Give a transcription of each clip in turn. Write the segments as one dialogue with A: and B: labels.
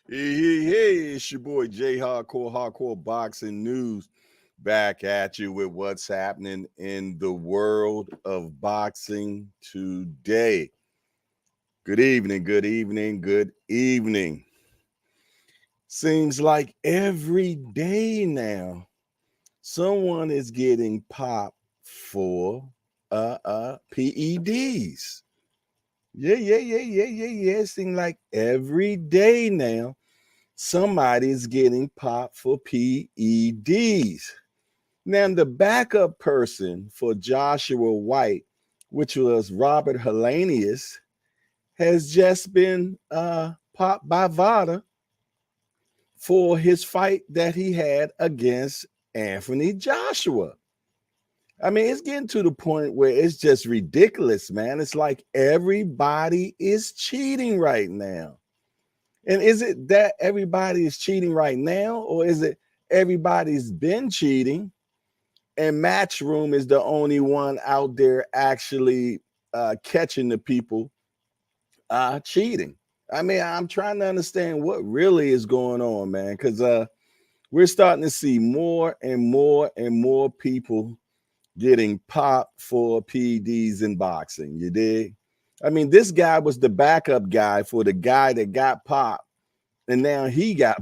A: Hey, it's your boy Jayhardcore, Hardcore Boxing News, back at you with what's happening in the world of boxing today. Good evening, good evening, good evening. Seems like every day now, someone is getting popped for PEDs. Yeah. Seems like every day now somebody's getting popped for PEDs. Now, the backup person for Joshua White, which was Robert Helenius, has just been popped by VADA for his fight that he had against Anthony Joshua. I mean, it's getting to the point where it's just ridiculous, man. It's like everybody is cheating right now. And is it that everybody is cheating right now, or is it everybody's been cheating and Matchroom is the only one out there actually catching the people cheating? I mean, I'm trying to understand what really is going on, man, because we're starting to see more and more and more people getting popped for PEDs in boxing. You dig? I mean, this guy was the backup guy for the guy that got popped. And now he got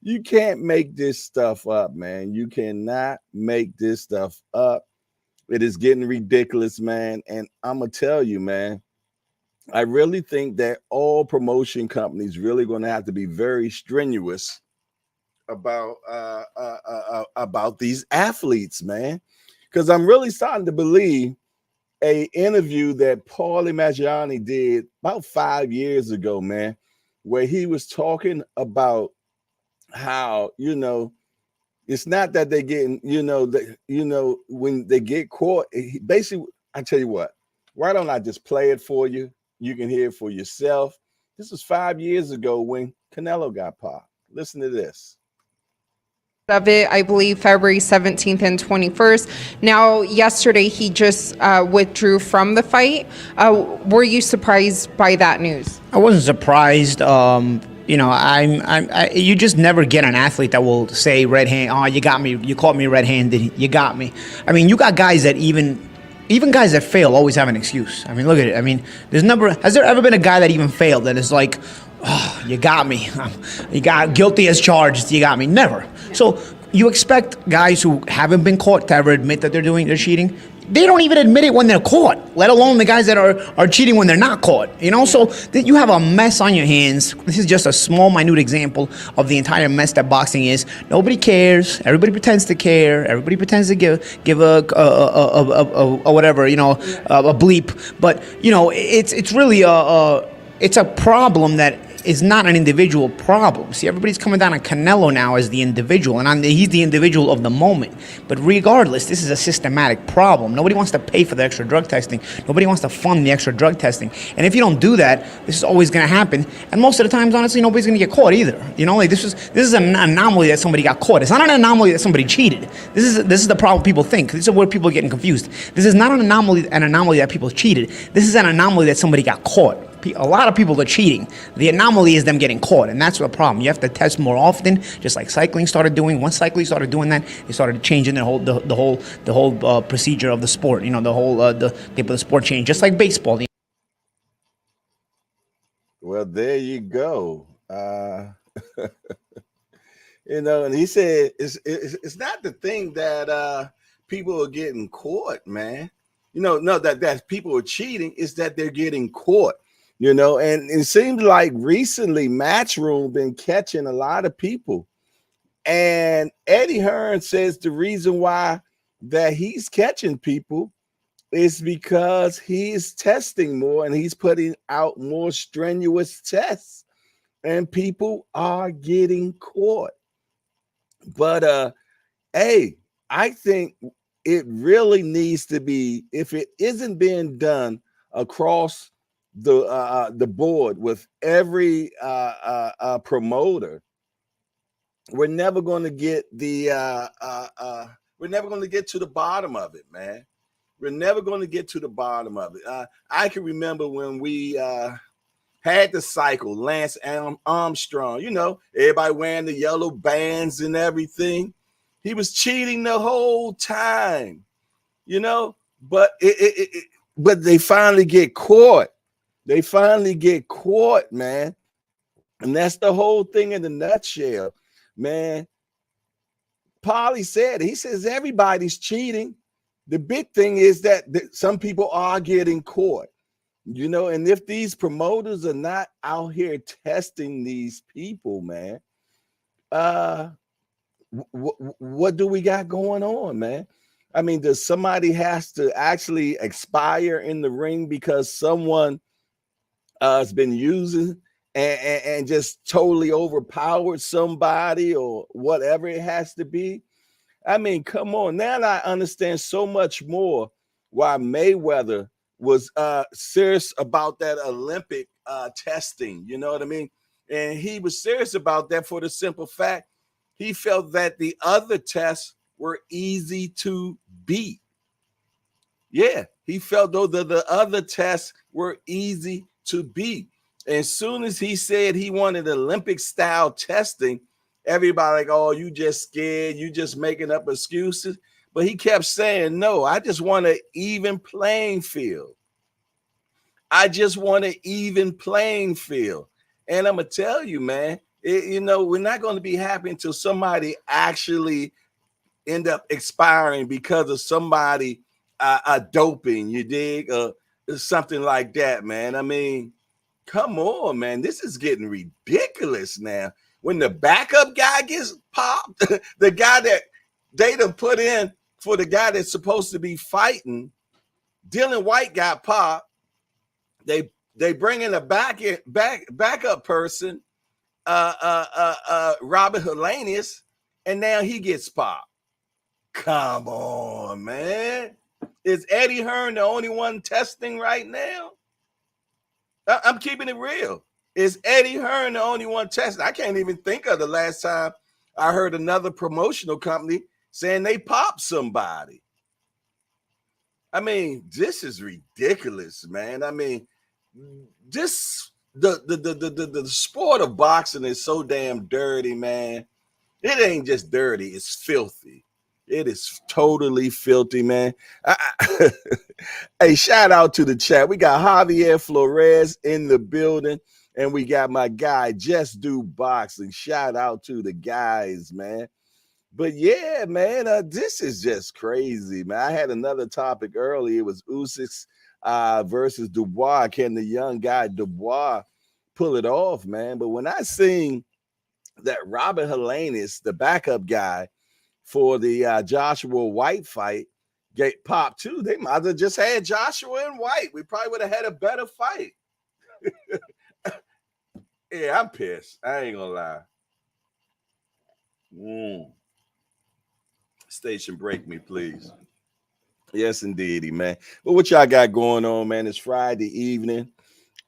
A: you can't make this stuff up, man. You cannot make this stuff up. It is getting ridiculous, man. And I'm gonna tell you, man, I really think that all promotion companies really going to have to be very strenuous about these athletes, man. Because I'm really starting to believe a interview that Paulie Maggiani did about 5 years ago, man, where he was talking about how, it's not that they getting, when they get caught, basically, I tell you what, why don't I just play it for you? You can hear it for yourself. This was 5 years ago when Canelo got popped. Listen to this.
B: Of it, I believe February 17th and 21st. Now, yesterday he just withdrew from the fight. Were you surprised by that news?
C: I wasn't surprised. You just never get an athlete that will say red hand. Oh, you got me. You caught me red-handed. You got me. I mean, you got guys that even guys that fail always have an excuse. I mean, look at it. I mean, has there ever been a guy that even failed that is like, oh, you got me. You got guilty as charged. You got me. Never. So you expect guys who haven't been caught to ever admit that they're cheating. They don't even admit it when they're caught, let alone the guys that are cheating when they're not caught. So you have a mess on your hands. This is just a small, minute example of the entire mess that boxing is. Nobody cares. Everybody pretends to care. Everybody pretends to give a whatever, a bleep. But it's really it's a problem that is not an individual problem. See, everybody's coming down on Canelo now as the individual, and he's the individual of the moment. But regardless, this is a systematic problem. Nobody wants to pay for the extra drug testing. Nobody wants to fund the extra drug testing. And if you don't do that, this is always going to happen. And most of the times, honestly, nobody's going to get caught either. This is an anomaly that somebody got caught. It's not an anomaly that somebody cheated. This is the problem people think. This is where people are getting confused. This is not an anomaly that people cheated. This is an anomaly that somebody got caught. A lot of people are cheating. The anomaly is them getting caught, and that's the problem. You have to test more often, just like cycling started doing. Once cycling started doing that, they started changing the whole procedure of the sport. The sport changed, just like baseball.
A: Well, there you go. And he said it's not the thing that people are getting caught, man. No, that people are cheating. It's that they're getting caught. And it seems like recently Matchroom been catching a lot of people. And Eddie Hearn says the reason why that he's catching people is because he is testing more and he's putting out more strenuous tests and people are getting caught. But hey, I think it really needs to be, if it isn't being done across the board with every promoter, we're never going to get we're never going to get to the bottom of it, man. We're never going to get to the bottom of it. I can remember when we had the cycle, Lance Armstrong, you know, everybody wearing the yellow bands and everything. He was cheating the whole time, you know, but but they finally get caught. They finally get caught, man. And that's the whole thing in the nutshell, man. Paulie said, he says everybody's cheating. The big thing is that some people are getting caught, you know, and if these promoters are not out here testing these people, man, what do we got going on, man? I mean, does somebody has to actually expire in the ring because someone has been using and just totally overpowered somebody or whatever it has to be? I mean, come on. Now I understand so much more why Mayweather was serious about that Olympic testing. You know what I mean? And he was serious about that for the simple fact he felt that the other tests were easy to beat. Yeah, he felt though that the other tests were easy to beat. And as soon as he said he wanted Olympic style testing, everybody like, oh, you just scared, you just making up excuses. But he kept saying, no, I just want an even playing field. I just want an even playing field. And I'm going to tell you, man, you know, we're not going to be happy until somebody actually end up expiring because of somebody doping, you dig? Something like that, man. I mean, come on, man. This is getting ridiculous now. When the backup guy gets popped, the guy that they done put in for the guy that's supposed to be fighting, Dylan White got popped. They bring in a backup person, Robert Helenius, and now he gets popped. Come on, man. Is Eddie Hearn the only one testing right now? I'm keeping it real. Is Eddie Hearn the only one testing? I can't even think of the last time I heard another promotional company saying they popped somebody. I mean, this is ridiculous, man. I mean, this the sport of boxing is so damn dirty, man. It ain't just dirty, it's filthy. It is totally filthy, man. Hey, shout out to the chat. We got Javier Flores in the building, and we got my guy, Just Do Boxing. Shout out to the guys, man. But yeah, man, this is just crazy, man. I had another topic earlier. It was Usyk versus Dubois. Can the young guy Dubois pull it off, man? But when I seen that Robert Helenius, the backup guy for the Joshua White fight, get popped too, they might have just had Joshua and White. We probably would have had a better fight. Yeah, I'm pissed. I ain't gonna lie. Station break me, please. Yes, indeedy, man. But what y'all got going on, man? It's Friday evening.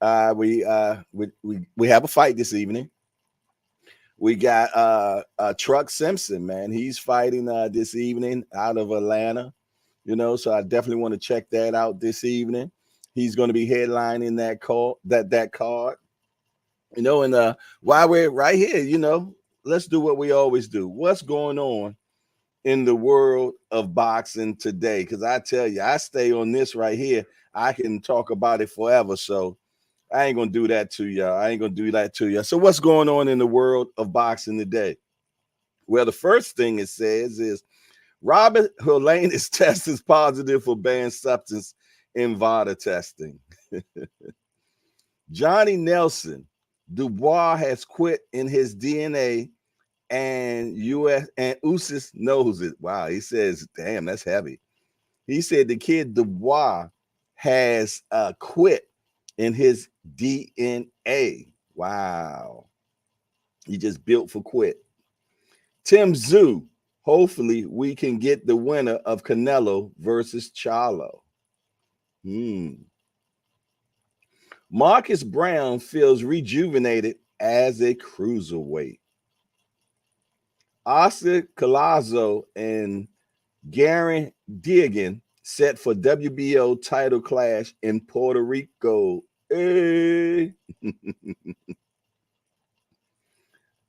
A: We have a fight this evening. We got Truck Simpson, man. He's fighting this evening out of Atlanta. You know, so I definitely want to check that out this evening. He's going to be headlining that card. You know, and while we're right here, you know, let's do what we always do. What's going on in the world of boxing today? Because I tell you, I stay on this right here. I can talk about it forever. So I ain't gonna do that to y'all. So what's going on in the world of boxing today? Well, the first thing it says is Robert Helenius test is positive for banned substance in VADA testing. Johnny Nelson, Dubois has quit in his DNA, and Usyk knows it. Wow, he says, damn, that's heavy. He said the kid Dubois has quit in his DNA. Wow. He just built for quit. Tim Zhu, hopefully we can get the winner of Canelo versus Charlo. Marcus Brown feels rejuvenated as a cruiserweight. Oscar Collazo and Garen Digan set for WBO title clash in Puerto Rico. Hey.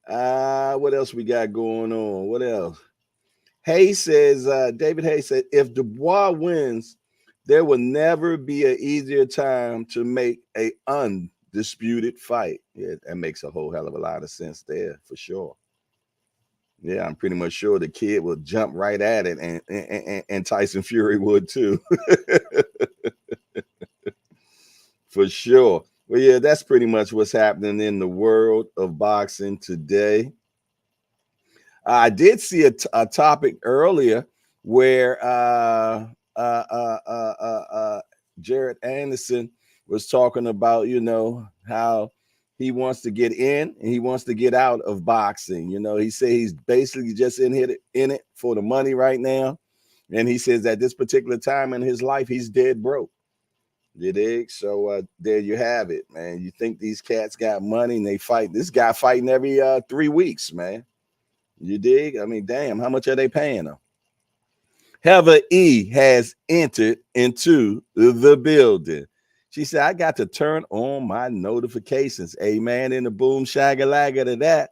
A: What else we got going on? What else? Hayes says, David Hayes said, if Dubois wins, there will never be an easier time to make a undisputed fight. Yeah, that makes a whole hell of a lot of sense there, for sure. Yeah, I'm pretty much sure the kid will jump right at it, and Tyson Fury would too. For sure. Well, yeah, that's pretty much what's happening in the world of boxing today. I did see a topic earlier where Jared Anderson was talking about, how he wants to get in and he wants to get out of boxing. He said he's basically just in it for the money right now. And he says at this particular time in his life, he's dead broke. You dig? So there you have it, man. You think these cats got money and they fight. This guy fighting every 3 weeks, man. You dig? I mean, damn, how much are they paying him? Heather E has entered into the building. She said, I got to turn on my notifications. Amen. In the boom shagalaga to that.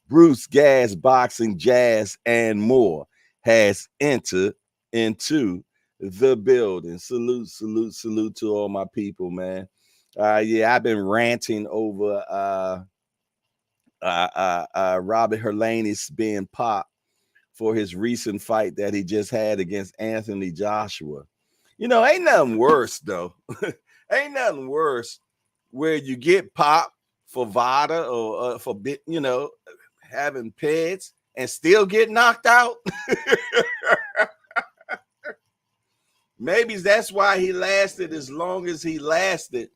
A: Bruce Gas Boxing, Jazz, and more has entered into the building. Salute, salute, salute to all my people, man. Yeah, I've been ranting over Robert Helenius being popped for his recent fight that he just had against Anthony Joshua. Ain't nothing worse though. Ain't nothing worse where you get popped for VADA or for having peds and still get knocked out. Maybe that's why he lasted as long as he lasted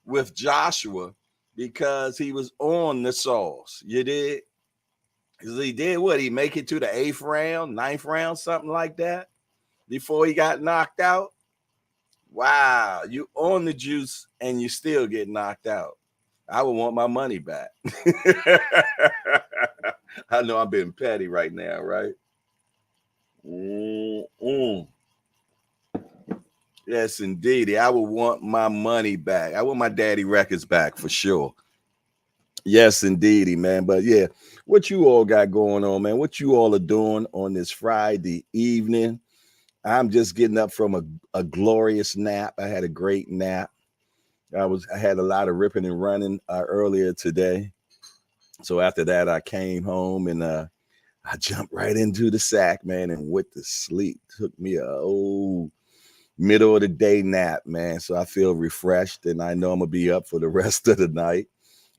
A: with Joshua, because he was on the sauce. You did? Because he did what? He make it to the 8th round, 9th round, something like that, before he got knocked out. Wow, you on the juice and you still get knocked out. I would want my money back. I know I'm being petty right now, right? Yes, indeed. I would want my money back. I want my daddy records back for sure. Yes, indeedy, man. But yeah, what you all got going on, man? What you all are doing on this Friday evening? I'm just getting up from a glorious nap. I had a great nap. I had a lot of ripping and running earlier today. So after that, I came home and I jumped right into the sack, man, and went to sleep. Took me a middle of the day nap, man. So I feel refreshed, and I know I'm gonna be up for the rest of the night.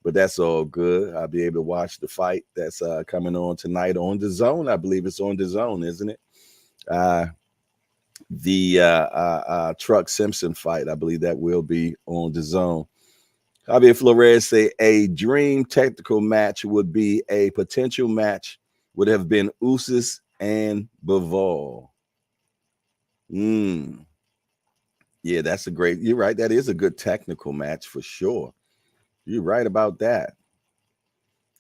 A: But that's all good. I'll be able to watch the fight that's coming on tonight on the Zone. I believe it's on the Zone, isn't it? The Truck Simpson fight, I believe that will be on the Zone. Javier Flores say a dream technical match would be a potential match would have been Usyk and Bivol. Yeah, that's you're right. That is a good technical match for sure. You're right about that.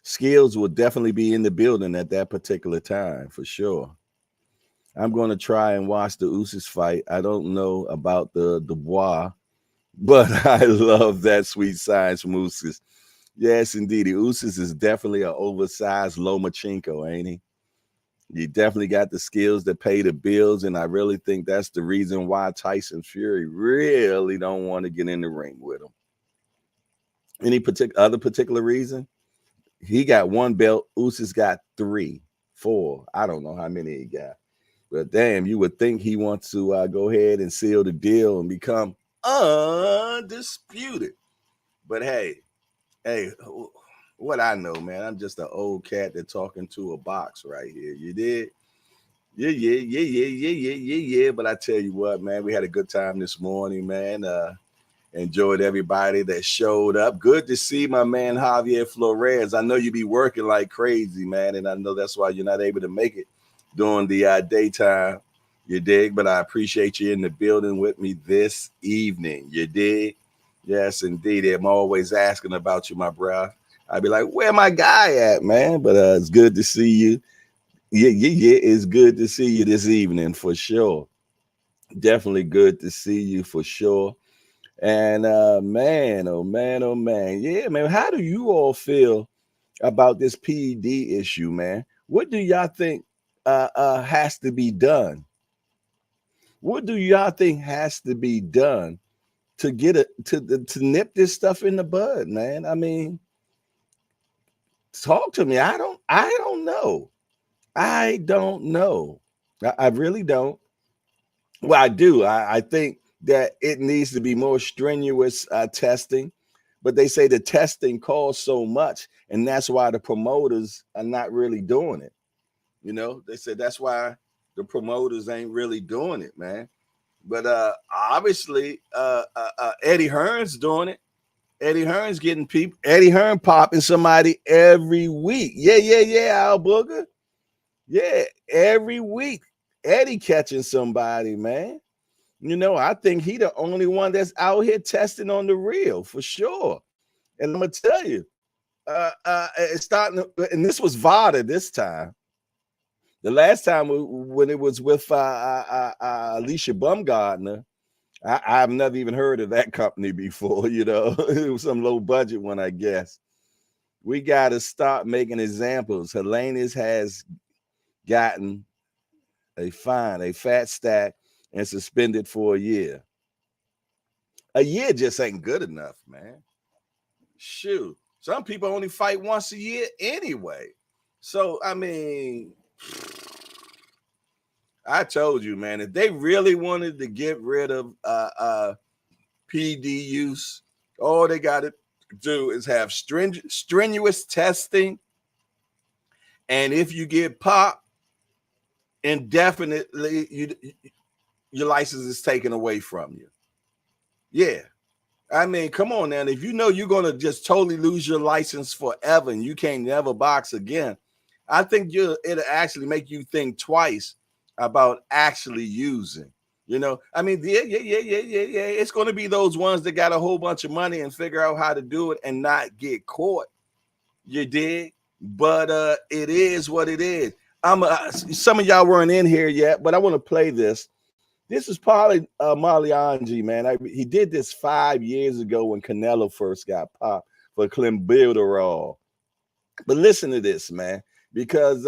A: Skills will definitely be in the building at that particular time for sure. I'm going to try and watch the Usyk fight. I don't know about the Dubois, but I love that sweet science from Usyk. Yes, indeed. Usyk is definitely an oversized Lomachenko, ain't he? You definitely got the skills that pay the bills, and I really think that's the reason why Tyson Fury really don't want to get in the ring with him. Any other particular reason? He got 1 belt. Usyk's got 3, 4. I don't know how many he got. But damn, you would think he wants to go ahead and seal the deal and become undisputed. But hey, what I know, man, I'm just an old cat that's talking to a box right here. You did? Yeah. But I tell you what, man, we had a good time this morning, man. Enjoyed everybody that showed up. Good to see my man Javier Flores. I know you be working like crazy, man, and I know that's why you're not able to make it during the daytime. You dig? But I appreciate you in the building with me this evening. You dig? Yes, indeed. I'm always asking about you, my bro. I'd be like, where my guy at, man? But it's good to see you. Yeah. It's good to see you this evening for sure. Definitely good to see you for sure. And man, oh man, oh man. Yeah, man. How do you all feel about this PED issue, man? What do y'all think has to be done? What do y'all think has to be done to get it to nip this stuff in the bud, man? I mean, talk to me. I don't know. I don't know. I really don't. Well, I do. I think that it needs to be more strenuous testing, but they say the testing costs so much, and that's why the promoters are not really doing it. You know, they said that's why the promoters ain't really doing it, man. But obviously, Eddie Hearn's doing it. Eddie Hearn's getting people. Eddie Hearn popping somebody every week. Yeah, Al Booger. Yeah, every week. Eddie catching somebody, man. You know, I think he the only one that's out here testing on the real for sure. And I'm gonna tell you, it's starting to, and this was VADA this time. The last time when it was with Alicia Bumgardner, I've never even heard of that company before. You know, it was some low budget one, I guess. We got to start making examples. Helenius has gotten a fine, a fat stack, and suspended for a year. A year just ain't good enough, man. Shoot. Some people only fight once a year anyway. So, I mean, I told you, man, if they really wanted to get rid of PD use, all they got to do is have strenuous testing. And if you get popped, indefinitely, your license is taken away from you. Yeah. I mean, come on now. If you know you're going to just totally lose your license forever and you can't never box again, I think it'll actually make you think twice about actually using. You know, I mean, yeah. It's going to be those ones that got a whole bunch of money and figure out how to do it and not get caught. You dig? But it is what it is. Some of y'all weren't in here yet, but I want to play this. This is probably Malianji, man. He did this 5 years ago when Canelo first got popped for clenbuterol. But listen to this, man, because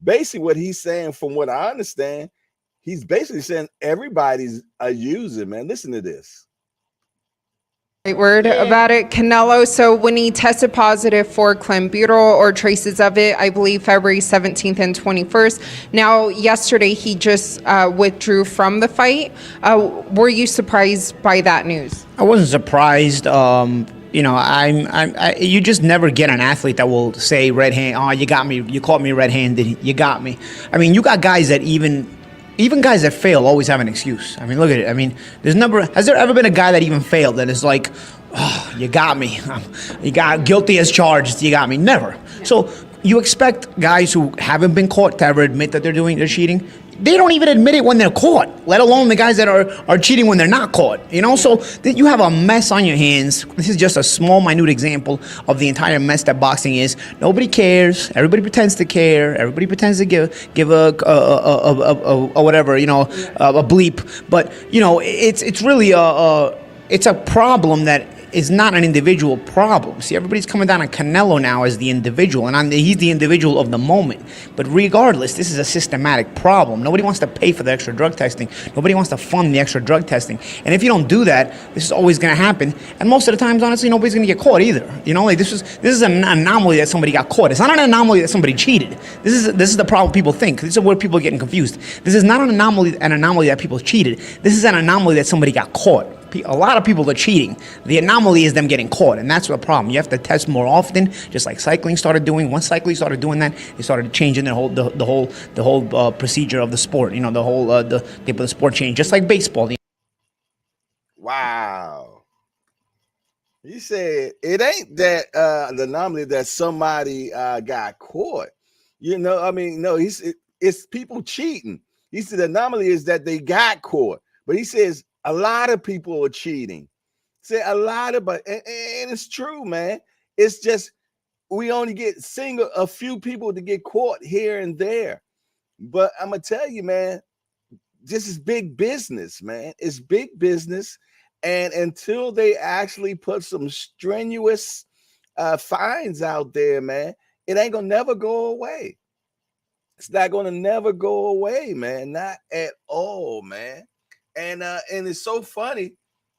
A: basically what he's saying, from what I understand, he's basically saying everybody's a user, man. Listen to this.
B: Right word about it, Canelo. So when he tested positive for clenbuterol or traces of it, I believe February 17th and 21st. Now, yesterday he just withdrew from the fight. Were you surprised by that news?
C: I wasn't surprised. You know, you just never get an athlete that will say red hand. Oh, you got me. You caught me red-handed. You got me. I mean, you got guys that even guys that fail always have an excuse. I mean, look at it. I mean, has there ever been a guy that even failed that is like, oh, you got me. You got guilty as charged. You got me. Never. So you expect guys who haven't been caught to ever admit that they're cheating. They don't even admit it when they're caught, let alone the guys that are cheating when they're not caught. You know, so you have a mess on your hands. This is just a small, minute example of the entire mess that boxing is. Nobody cares. Everybody pretends to care. Everybody pretends to give a whatever, you know, a bleep. But you know, it's really it's a problem that is not an individual problem. See, everybody's coming down on Canelo now as the individual, and he's the individual of the moment. But regardless, this is a systematic problem. Nobody wants to pay for the extra drug testing. Nobody wants to fund the extra drug testing. And if you don't do that, this is always going to happen. And most of the times, honestly, nobody's going to get caught either. You know, like this is an anomaly that somebody got caught. It's not an anomaly that somebody cheated. This is the problem people think. This is where people are getting confused. This is not an anomaly that people cheated. This is an anomaly that somebody got caught. A lot of people are cheating. The anomaly is them getting caught, and that's the problem. You have to test more often, just like cycling started doing. Once cycling started doing that, they started changing the whole procedure of the sport. You know, the sport changed, just like baseball.
A: Wow. He said it ain't that the anomaly that somebody got caught. You know, I mean, no, it's people cheating. He said the anomaly is that they got caught, but he says a lot of people are cheating. Say a lot of, and it's true, man. It's just we only get a few people to get caught here and there. But I'm gonna tell you, man, this is big business, man. It's big business, And until they actually put some strenuous fines out there, man, it ain't gonna never go away. It's not gonna never go away, man. Not at all, man. And it's so funny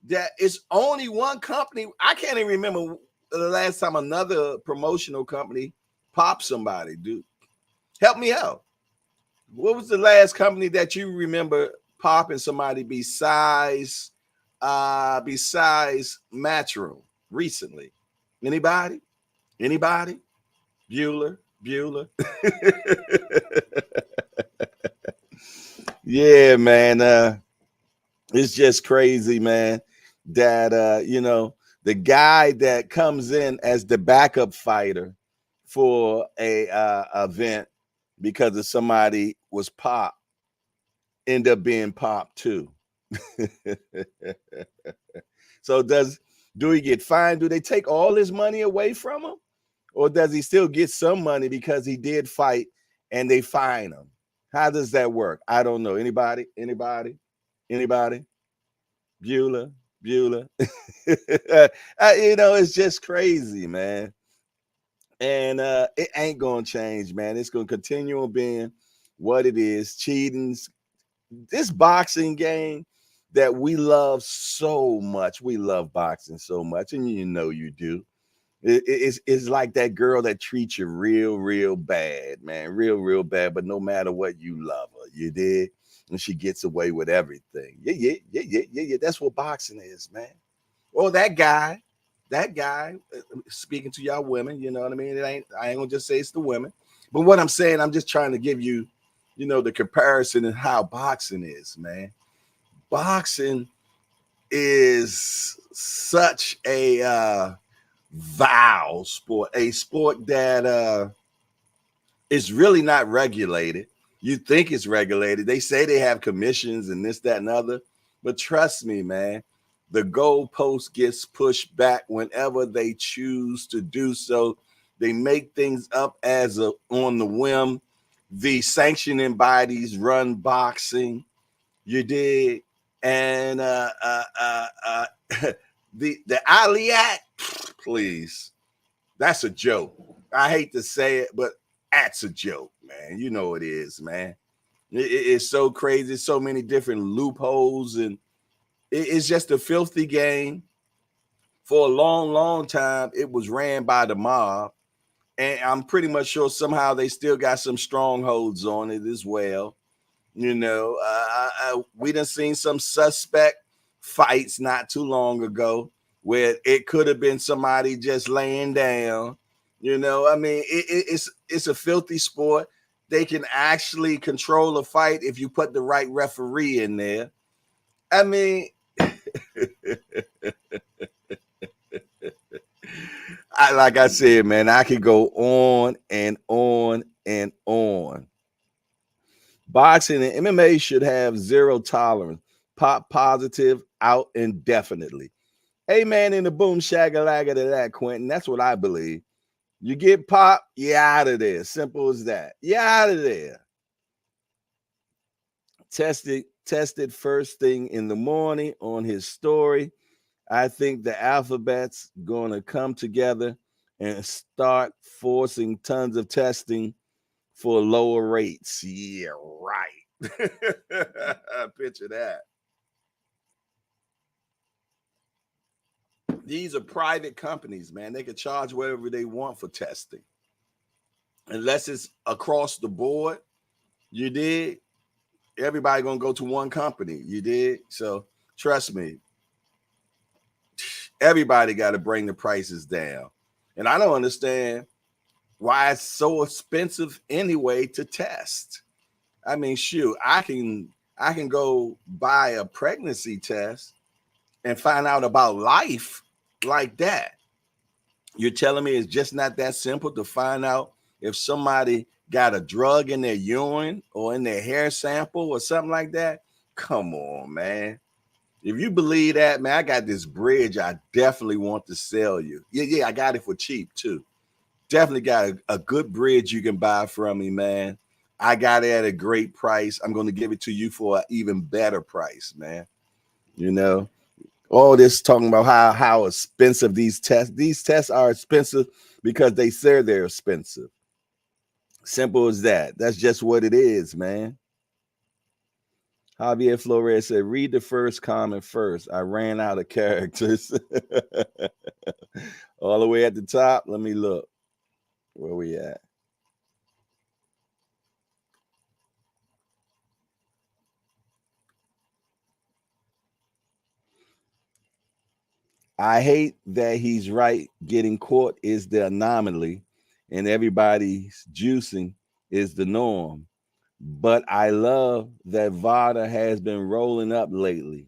A: that it's only one company. I can't even remember the last time another promotional company popped somebody, dude. Help me out. What was the last company that you remember popping somebody besides Matchroom recently? Anybody? Anybody? Bueller? Yeah, man. It's just crazy, man, that you know, the guy that comes in as the backup fighter for a event because of somebody was popped end up being popped too. So do he get fined? Do they take all his money away from him? Or does he still get some money because he did fight and they fine him? How does that work? I don't know. Anybody? Bueller. You know, it's just crazy, man. And it ain't gonna change, man. It's gonna continue on being what it is. Cheating. This boxing game that we love so much. We love boxing so much, and you know you do. It's like that girl that treats you real bad, man, real bad. But no matter what, you love her. You did, and she gets away with everything. Yeah. That's what boxing is, man. Well, that guy. Speaking to y'all women, you know what I mean. I ain't gonna just say it's the women, but what I'm saying, I'm just trying to give you, you know, the comparison and how boxing is, man. Boxing is such a vile sport, a sport that is really not regulated. You think it's regulated. They say they have commissions and this, that, and other, but trust me, man, the goalpost gets pushed back whenever they choose to do so. They make things up on the whim. The sanctioning bodies run boxing. You dig? And the Aliat, please, that's a joke. I hate to say it, but that's a joke, man. You know it is, man. It's so crazy, so many different loopholes, and it's just a filthy game. For a long time, it was ran by the mob, and I'm pretty much sure somehow they still got some strongholds on it as well. You know, we done seen some suspect fights not too long ago where it could have been somebody just laying down. You know, I mean, it's a filthy sport. They can actually control a fight if you put the right referee in there. I mean, like I said, man, I could go on and on and on. Boxing and MMA should have zero tolerance. Pop positive, out indefinitely. Amen in the boom shagalaga to that, Quentin. That's what I believe. You get popped, you're out of there. Simple as that. You're out of there. Tested first thing in the morning on his story. I think the alphabet's going to come together and start forcing tons of testing for lower rates. Yeah, right. Picture that. These are private companies, man. They can charge whatever they want for testing. Unless it's across the board, you did. Everybody gonna go to one company, you did. So trust me, everybody got to bring the prices down. And I don't understand why it's so expensive anyway to test. I mean, shoot, I can go buy a pregnancy test and find out about life like that. You're telling me it's just not that simple to find out if somebody got a drug in their urine or in their hair sample or something like that? Come on, man. If you believe that, man, I got this bridge I definitely want to sell you. Yeah, I got it for cheap too. Definitely got a good bridge you can buy from me, man. I got it at a great price. I'm going to give it to you for an even better price, man. You know, All this talking about how expensive these tests. These tests are expensive because they say they're expensive. Simple as that. That's just what it is, man. Javier Flores said, read the first comment first. I ran out of characters. All the way at the top. Let me look. Where we at? I hate that he's right. Getting caught is the anomaly, and everybody's juicing is the norm. But I love that VADA has been rolling up lately.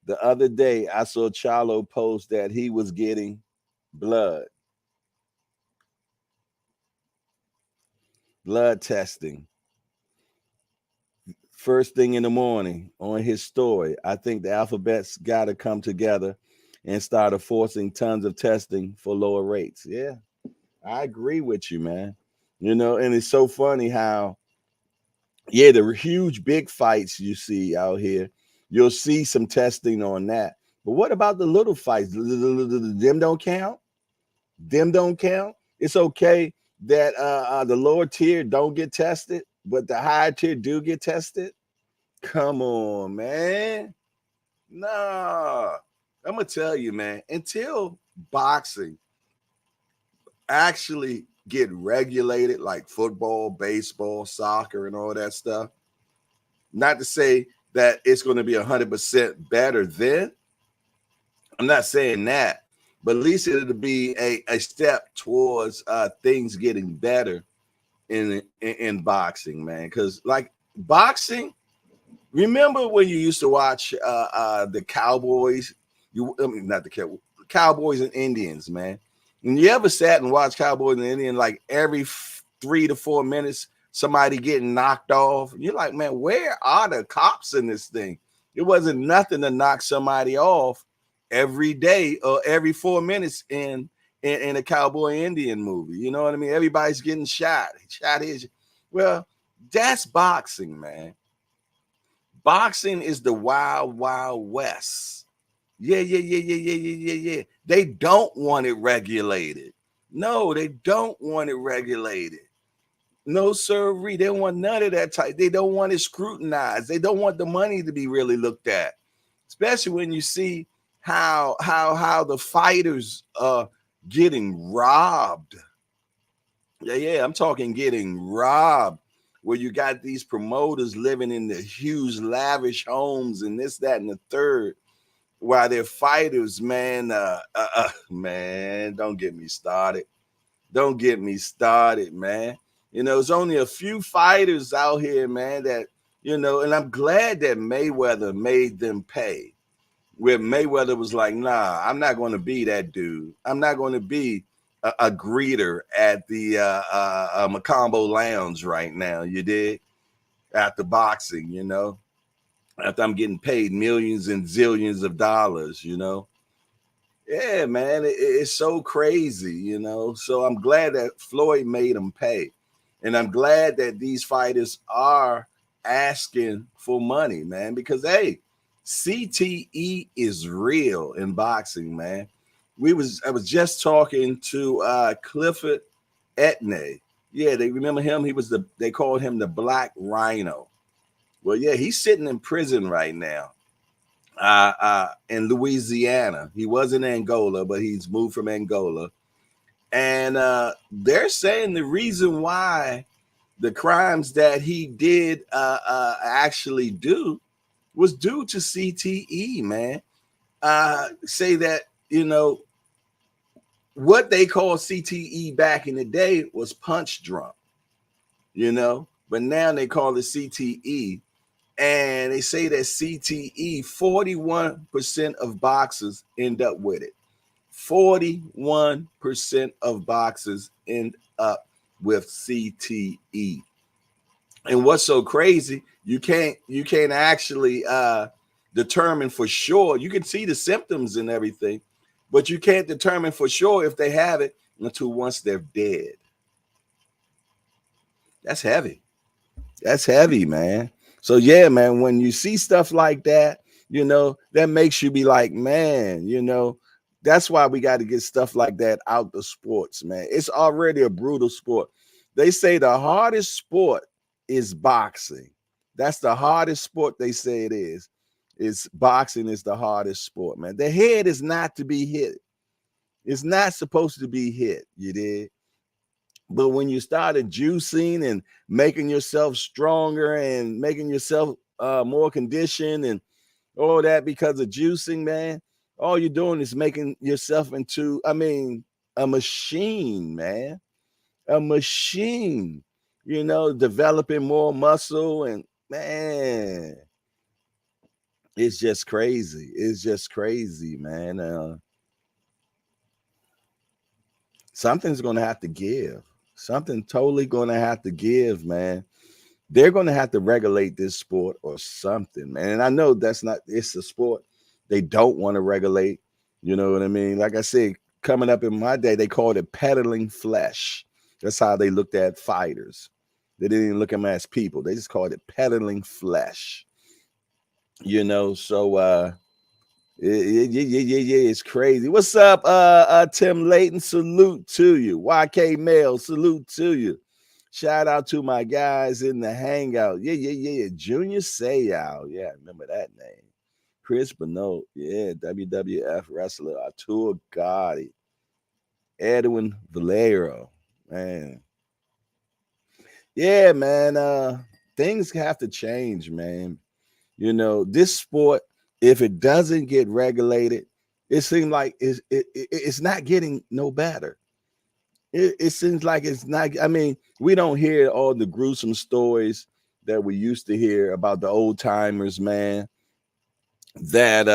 A: The other day, I saw Chalo post that he was getting blood testing first thing in the morning on his story. I think the alphabet's got to come together and start forcing tons of testing for lower rates. Yeah, I agree with you, man. You know, and it's so funny how, yeah, the huge big fights you see out here, you'll see some testing on that. But what about the little fights? Them don't count. Them don't count. It's okay that the lower tier don't get tested, but the higher tier do get tested. Come on, man. Nah, I'm gonna tell you, man. Until boxing actually get regulated, like football, baseball, soccer, and all that stuff. Not to say that it's going to be 100% better then. I'm not saying that, but at least it'll be a step towards things getting better in boxing, man. Because like boxing, remember when you used to watch the Cowboys? Not the Cowboys and Indians, man. When you ever sat and watched Cowboys and Indians, like every 3 to 4 minutes, somebody getting knocked off. You're like, man, where are the cops in this thing? It wasn't nothing to knock somebody off every day or every 4 minutes in a Cowboy Indian movie. You know what I mean? Everybody's getting shot here. Well, that's boxing, man. Boxing is the wild, wild west. Yeah. They don't want it regulated. No, they don't want it regulated. No, sirree. They don't want none of that type. They don't want it scrutinized. They don't want the money to be really looked at. Especially when you see how the fighters are getting robbed. Yeah, I'm talking getting robbed. Where you got these promoters living in the huge lavish homes and this, that, and the third, while they're fighters, man. Man, don't get me started. Don't get me started, man. You know, there's only a few fighters out here, man, that, you know, and I'm glad that Mayweather made them pay. Where Mayweather was like, nah, I'm not going to be that dude. I'm not going to be a greeter at the Macombo Lounge right now, you did? After boxing, you know? After I'm getting paid millions and zillions of dollars, you know? Yeah, man, it's so crazy, you know? So I'm glad that Floyd made him pay. And I'm glad that these fighters are asking for money, man, because, hey, CTE is real in boxing, man. I was just talking to Clifford Etney. Yeah, they remember him. They called him the Black Rhino. Well, yeah, he's sitting in prison right now. In Louisiana. He was in Angola, but he's moved from Angola. And they're saying the reason why the crimes that he did actually do was due to CTE, man. Say that, you know, what they call CTE back in the day was punch drunk, you know, but now they call it CTE. And they say that CTE, 41% of boxers end up with it. 41% of boxers end up with CTE. And what's so crazy, you can't actually determine for sure. You can see the symptoms and everything, but you can't determine for sure if they have it until once they're dead. That's heavy. That's heavy, man. So yeah, man, when you see stuff like that, that makes you be like, man, that's why we got to get stuff like that out the sports, man. It's already a brutal sport. They say the hardest sport is boxing. That's the hardest sport they say it is. It's boxing is the hardest sport, man. The head is not to be hit. It's not supposed to be hit, you did. But when you started juicing and making yourself stronger and making yourself more conditioned and all that because of juicing, man, all you're doing is making yourself into, a machine, man. A machine, developing more muscle. And man, it's just crazy. It's just crazy, man. Something's going to have to give. Something totally going to have to give, man. They're going to have to regulate this sport or something, man. And I know it's a sport they don't want to regulate. You know what I mean? Like I said, coming up in my day, they called it peddling flesh. That's how they looked at fighters. They didn't even look at them as people. They just called it peddling flesh. So yeah, it's crazy. What's up, Tim Layton? Salute to you. YK Mail, salute to you. Shout out to my guys in the hangout. Yeah. Junior Seau. Yeah, I remember that name. Chris Benoit. Yeah, WWF wrestler. Arturo Gotti. Edwin Valero. Man. Yeah, man. Things have to change, man. This sport, if it doesn't get regulated, it seems like it's not getting no better. It seems like it's not. We don't hear all the gruesome stories that we used to hear about the old timers, man, that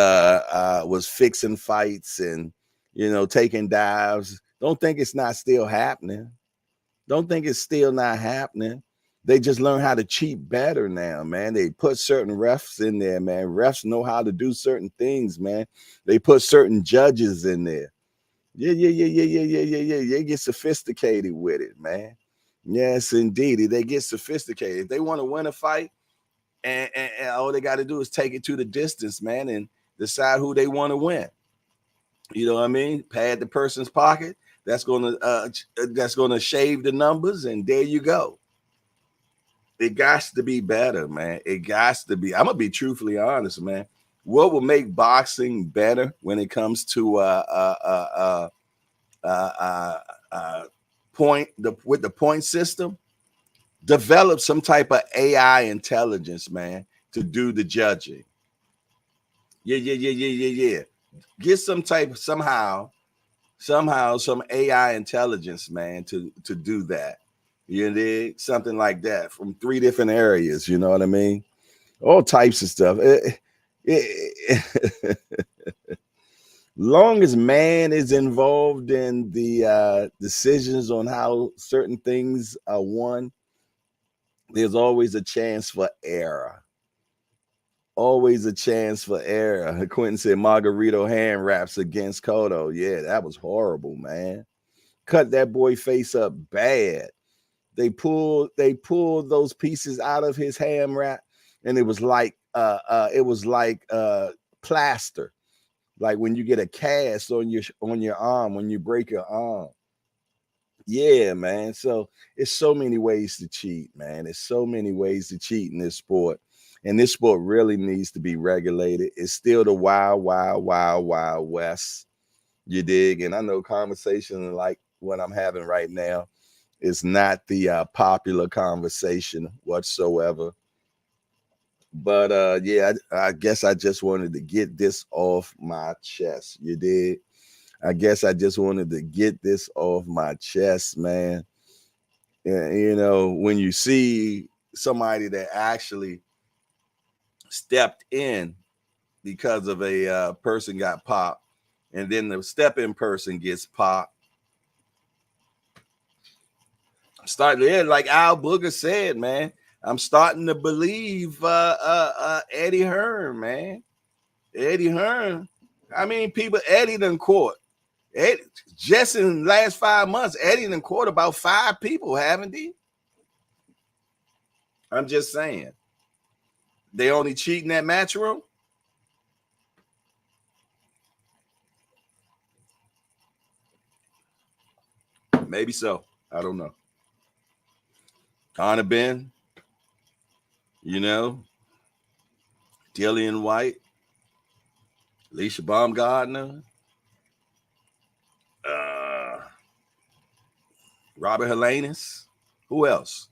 A: was fixing fights and taking dives. Don't think it's not still happening. Don't think it's still not happening. They just learn how to cheat better now, man. They put certain refs in there, man. Refs know how to do certain things, man. They put certain judges in there. Yeah. They get sophisticated with it, man. Yes, indeed. They get sophisticated. If they want to win a fight, and all they got to do is take it to the distance, man, and decide who they want to win. You know what I mean? Pad the person's pocket. That's gonna shave the numbers, and there you go. It got to be better, man. It got to be. I'm gonna be truthfully honest, man. What will make boxing better when it comes to with the point system? Develop some type of AI intelligence, man, to do the judging. Yeah. Get somehow some AI intelligence, man, to do that. You dig? Something like that from 3 different areas. You know what I mean? All types of stuff. Long as man is involved in the decisions on how certain things are won, there's always a chance for error. Always a chance for error. Quentin said Margarito hand wraps against Cotto. Yeah, that was horrible, man. Cut that boy face up bad. They pulled those pieces out of his ham wrap, and it was like plaster, like when you get a cast on your arm when you break your arm. Yeah, man. So it's so many ways to cheat, man. There's so many ways to cheat in this sport, and this sport really needs to be regulated. It's still the wild west. You dig? And I know conversation like what I'm having right now is not the popular conversation whatsoever. But yeah, I guess I just wanted to get this off my chest. You did. I guess I just wanted to get this off my chest, man. And, when you see somebody that actually stepped in because of a person got popped, and then the step-in person gets popped. Like Al Booger said, man, I'm starting to believe Eddie Hearn, man. Eddie Hearn. Eddie done caught. Just in the last 5 months, Eddie done caught about 5 people, haven't he? I'm just saying. They only cheating at Matchroom? Maybe so. I don't know. Connor Ben, you know, Dillian White, Alicia Baumgartner, Robert Helenius. Who else?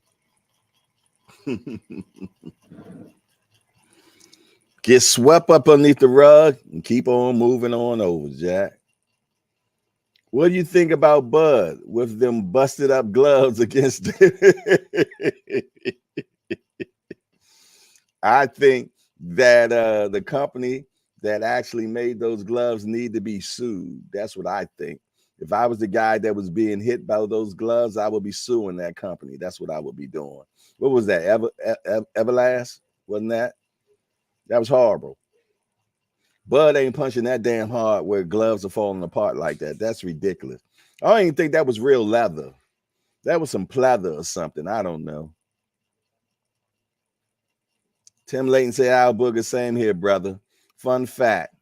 A: Get swept up underneath the rug and keep on moving on over, Jack. What do you think about Bud with them busted up gloves against I think that the company that actually made those gloves need to be sued. That's what I think. If I was the guy that was being hit by those gloves, I would be suing that company. That's what I would be doing. What was that? Everlast? Wasn't that? That was horrible. Bud ain't punching that damn hard where gloves are falling apart like that. That's ridiculous. I don't even think that was real leather. That was some pleather or something. I don't know. Tim Layton say, Al Booger, same here, brother. Fun fact,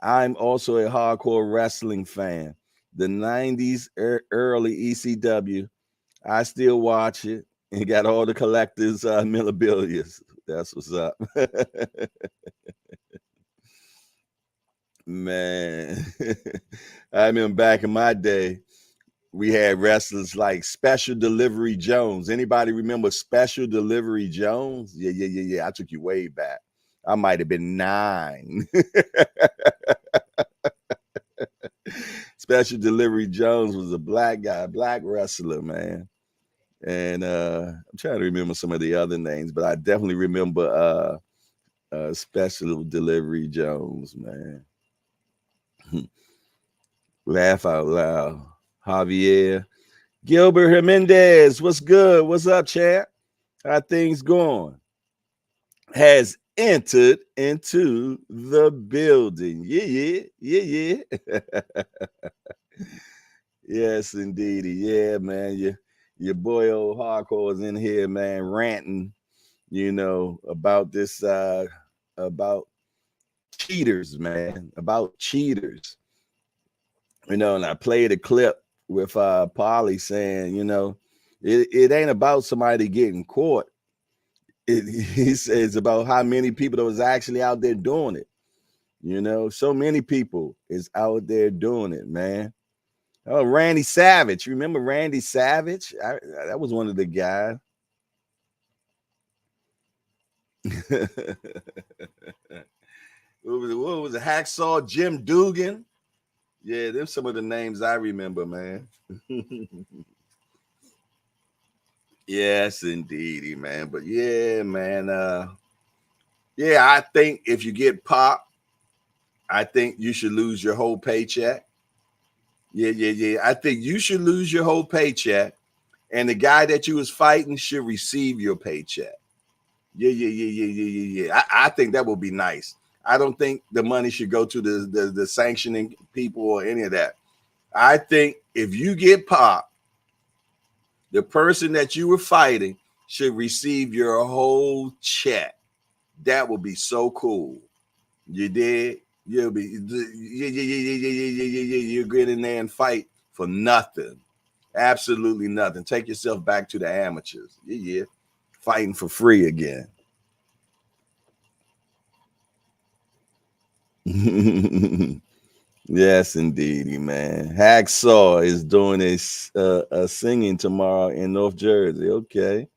A: I'm also a hardcore wrestling fan. The 90s, early ECW, I still watch it and got all the collectors' memorabilia. That's what's up. Man, I remember back in my day, we had wrestlers like Special Delivery Jones. Anybody remember Special Delivery Jones? Yeah. I took you way back. I might have been 9. Special Delivery Jones was a black guy, black wrestler, man. And I'm trying to remember some of the other names, but I definitely remember Special Delivery Jones, man. Laugh out loud. Javier. Gilbert Hernandez, what's good? What's up, chat? How things going? Has entered into the building. Yeah. Yes, indeed. Yeah, man. Your boy old Hardcore is in here, man, ranting, about this about cheaters, man. About cheaters. And I played a clip with Polly saying, it ain't about somebody getting caught. He says about how many people that was actually out there doing it. So many people is out there doing it, man. Oh, Randy Savage. Remember Randy Savage? That was one of the guys. What was it? Hacksaw Jim Dugan? Yeah, there's some of the names I remember, man. Yes, indeedy, man. But yeah, man. I think if you get popped, I think you should lose your whole paycheck. Yeah. I think you should lose your whole paycheck, and the guy that you was fighting should receive your paycheck. Yeah. I think that would be nice. I don't think the money should go to the sanctioning people or any of that. I think if you get popped, the person that you were fighting should receive your whole check. That would be so cool. You did? You'll be you get in there and fight for nothing. Absolutely nothing. Take yourself back to the amateurs. Yeah. Fighting for free again. Yes, indeed, man. Hacksaw is doing a singing tomorrow in North Jersey. Okay.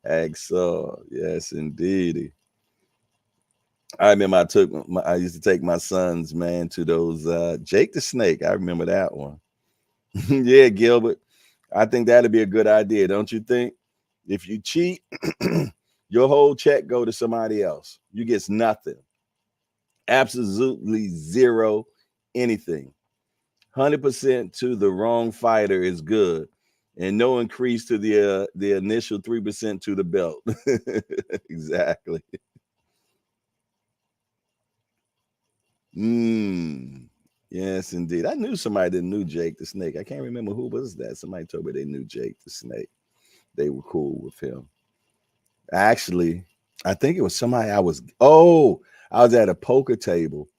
A: Hacksaw. Yes, indeed. I remember I used to take my sons, man, to those Jake the Snake. I remember that one. Yeah, Gilbert. I think that'd be a good idea, don't you think? If you cheat, your whole check go to somebody else. You get nothing. Absolutely zero anything. 100% to the wrong fighter is good, and no increase to the initial 3% to the belt. Exactly. Yes, indeed. I knew somebody that knew Jake the Snake. I can't remember who was that. Somebody told me they knew Jake the Snake. They were cool with him. Actually, I think it was somebody I was at a poker table,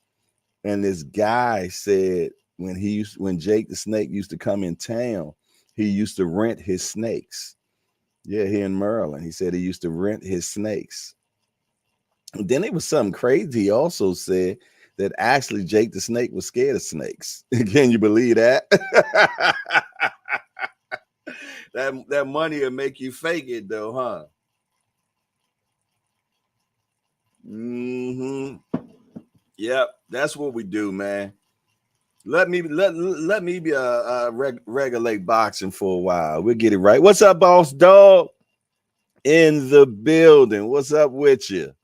A: and this guy said when Jake the Snake used to come in town, he used to rent his snakes. Yeah, here in Maryland. He said he used to rent his snakes. And then it was something crazy. He also said that actually Jake the Snake was scared of snakes. Can you believe that? that money will make you fake it though, huh? Mm-hmm. Yep, that's what we do, man. Let me regulate boxing for a while. We'll get it right. What's up, boss dog? In the building. What's up with you?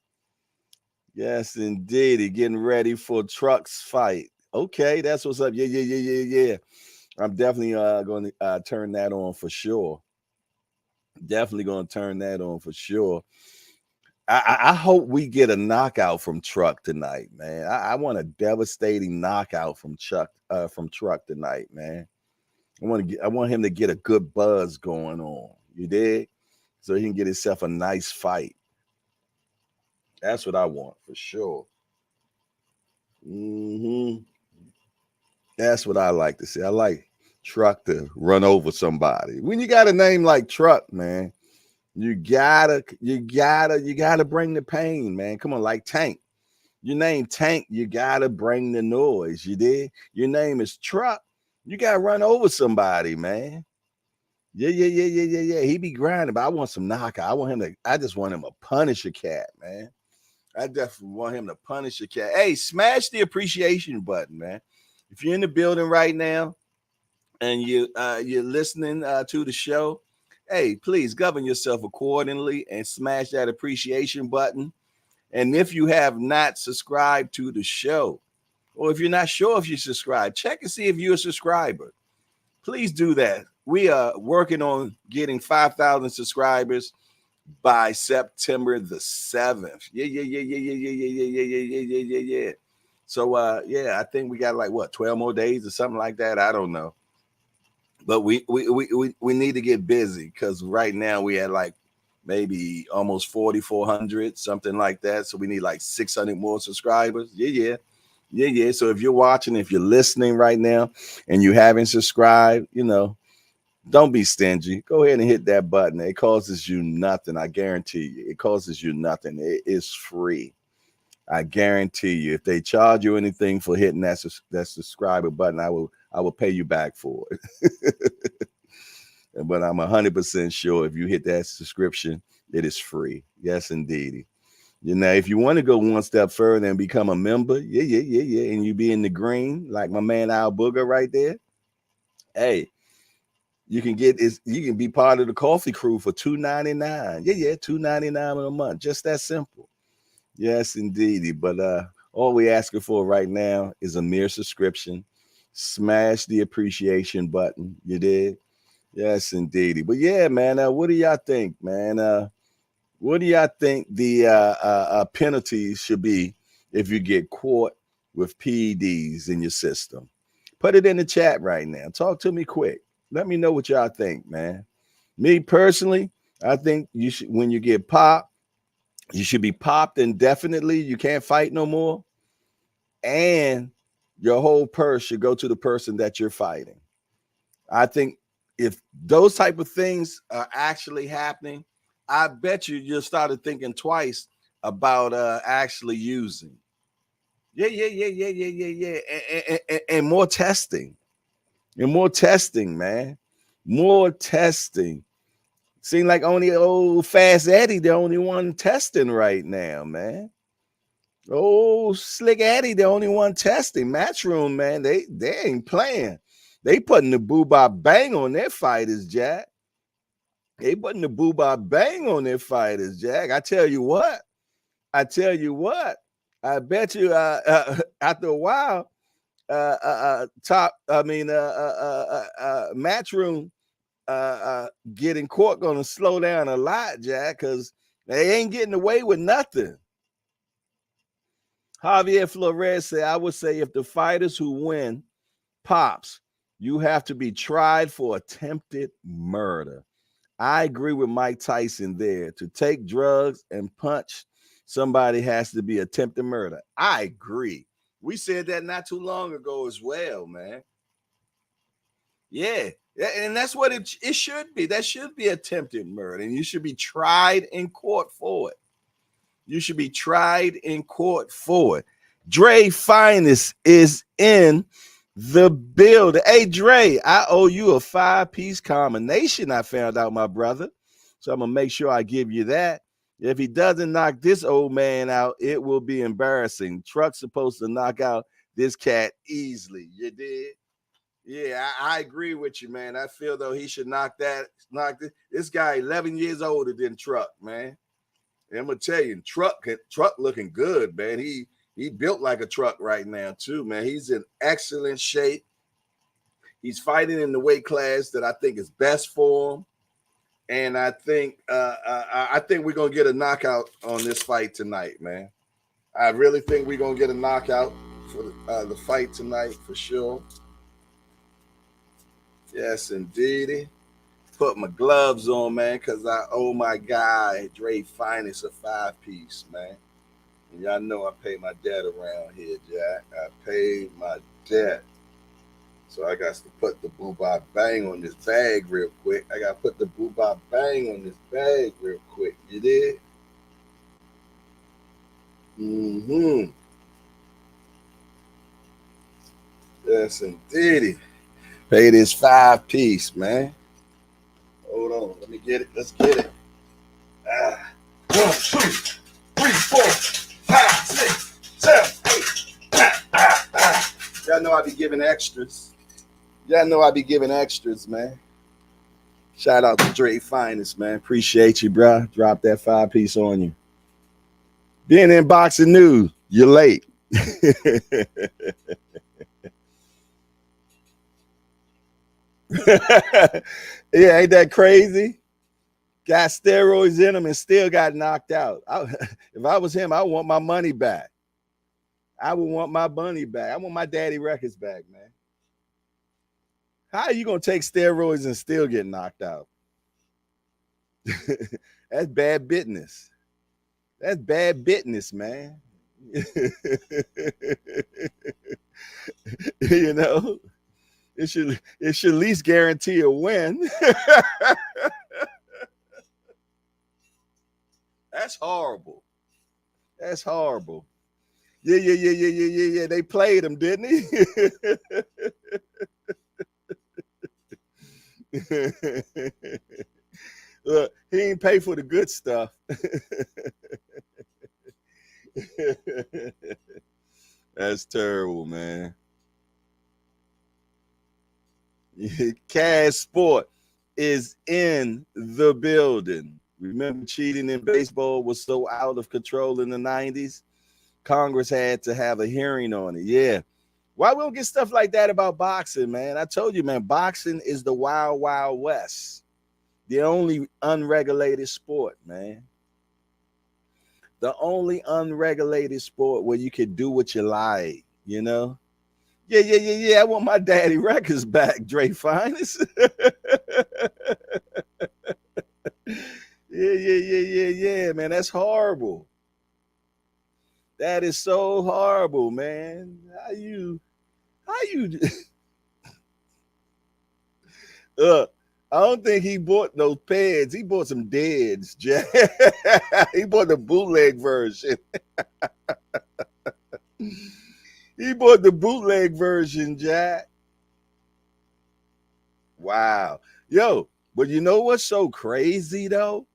A: Yes, indeed. Getting ready for Truck's fight. Okay, that's what's up. Yeah. I'm definitely going to turn that on for sure. Definitely going to turn that on for sure. I hope we get a knockout from Truck tonight, man. I want a devastating knockout from Truck tonight, man. I want him to get a good buzz going on. You dig? So he can get himself a nice fight. That's what I want for sure. Mm-hmm. That's what I like to see. I like Truck to run over somebody. When you got a name like Truck, man, you gotta bring the pain, man. Come on, like Tank. Your name Tank, you gotta bring the noise. You did. Your name is Truck. You gotta run over somebody, man. Yeah. He be grinding, but I want some knockout. I just want him to punish a cat, man. I definitely want him to punish a cat. Hey, smash the appreciation button, man. If you're in the building right now and you're listening to the show, hey, please govern yourself accordingly and smash that appreciation button. And if you have not subscribed to the show, or if you're not sure if you subscribe, check and see if you're a subscriber. Please do that. We are working on getting 5,000 subscribers by September the 7th. Yeah. So I think we got like what 12 more days or something like that. I don't know. But we need to get busy because right now we had like maybe almost 4,400, something like that. So we need like 600 more subscribers. Yeah. So if you're watching, if you're listening right now and you haven't subscribed, don't be stingy. Go ahead and hit that button. It costs you nothing. I guarantee you. It costs you nothing. It is free. I guarantee you. If they charge you anything for hitting that subscriber button, I will pay you back for it. But I'm 100% sure if you hit that subscription, it is free. Yes, indeed. If you want to go one step further and become a member, yeah, and you be in the green, like my man Al Booger right there, hey, you can be part of the coffee crew for $2.99. Yeah, $2.99 a month. Just that simple. Yes, indeed. But all we asking for right now is a mere subscription. Smash the appreciation button. You did? Yes, indeed. But yeah, man, what do y'all think, man? What do y'all think the penalties should be if you get caught with PEDs in your system? Put it in the chat right now. Talk to me quick. Let me know what y'all think, man. Me personally, I think you should, when you get popped, you should be popped indefinitely. You can't fight no more. And your whole purse should go to the person that you're fighting. I think if those type of things are actually happening, I bet you'll start thinking twice about actually using. Yeah. And more testing. And more testing, man. More testing. Seem like only old Fast Eddie, the only one testing right now, man. Oh, Slick Eddie, the only one testing. Matchroom, man, they ain't playing. They putting the boo-bop bang on their fighters, Jack. They putting the boo-bop bang on their fighters, Jack. I tell you what. I bet you after a while, Matchroom getting caught gonna slow down a lot, Jack, because they ain't getting away with nothing. Javier Flores said, I would say if the fighters who win pops, you have to be tried for attempted murder. I agree with Mike Tyson there. To take drugs and punch somebody has to be attempted murder. I agree. We said that not too long ago as well, man. Yeah. And that's what it should be. That should be attempted murder. And you should be tried in court for it. You should be tried in court for it. Dre Finest is in the building. Hey, Dre, I owe you a 5-piece combination, I found out, my brother. So I'm going to make sure I give you that. If he doesn't knock this old man out, it will be embarrassing. Truck's supposed to knock out this cat easily. You did? Yeah, I agree with you, man. I feel though he should knock this guy 11 years older than Truck, man. And I'm gonna tell you, Truck looking good, man. He built like a truck right now too, man. He's in excellent shape. He's fighting in the weight class that I think is best for him. And I think we're gonna get a knockout on this fight tonight, man. I really think we're gonna get a knockout for the fight tonight for sure. Yes, indeedy. Put my gloves on, man, because I owe my guy Dre Finest a 5-piece, man. And y'all know I pay my debt around here, Jack. I paid my debt. So I got to put the boo-bop bang on this bag real quick. I got to put the boo-bop bang on this bag real quick. You did? Mm-hmm. Yes, indeedy. Pay this 5-piece, man. Hold on. Let me get it. Let's get it. 1, 2, 3, 4, 5, 6, 7, 8. Y'all know I be giving extras. Man. Shout out to Dre Finest, man. Appreciate you, bro. Drop that 5-piece on you. Being in boxing news, you're late. Yeah, ain't that crazy? Got steroids in him and still got knocked out. If I was him, I want my money back. I would want my money back. I want my daddy records back, man. How are you going to take steroids and still get knocked out? That's bad business. That's bad business, man. You know? It should at least guarantee a win. That's horrible. That's horrible. Yeah. They played him, didn't he? Look, he ain't pay for the good stuff. That's terrible, man. Cash Sport is in the building. Remember, cheating in baseball was so out of control in the 90s? Congress had to have a hearing on it. Yeah. Why we don't get stuff like that about boxing, man? I told you, man, boxing is the wild, wild west. The only unregulated sport, man. The only unregulated sport where you can do what you like, you know? Yeah. I want my daddy records back, Dre Finest. Yeah, man. That's horrible. That is so horrible, man. How you I don't think he bought those pads. He bought some deads, Jack. He bought the bootleg version. He bought the bootleg version, Jack. Wow. Yo, but you know what's so crazy, though?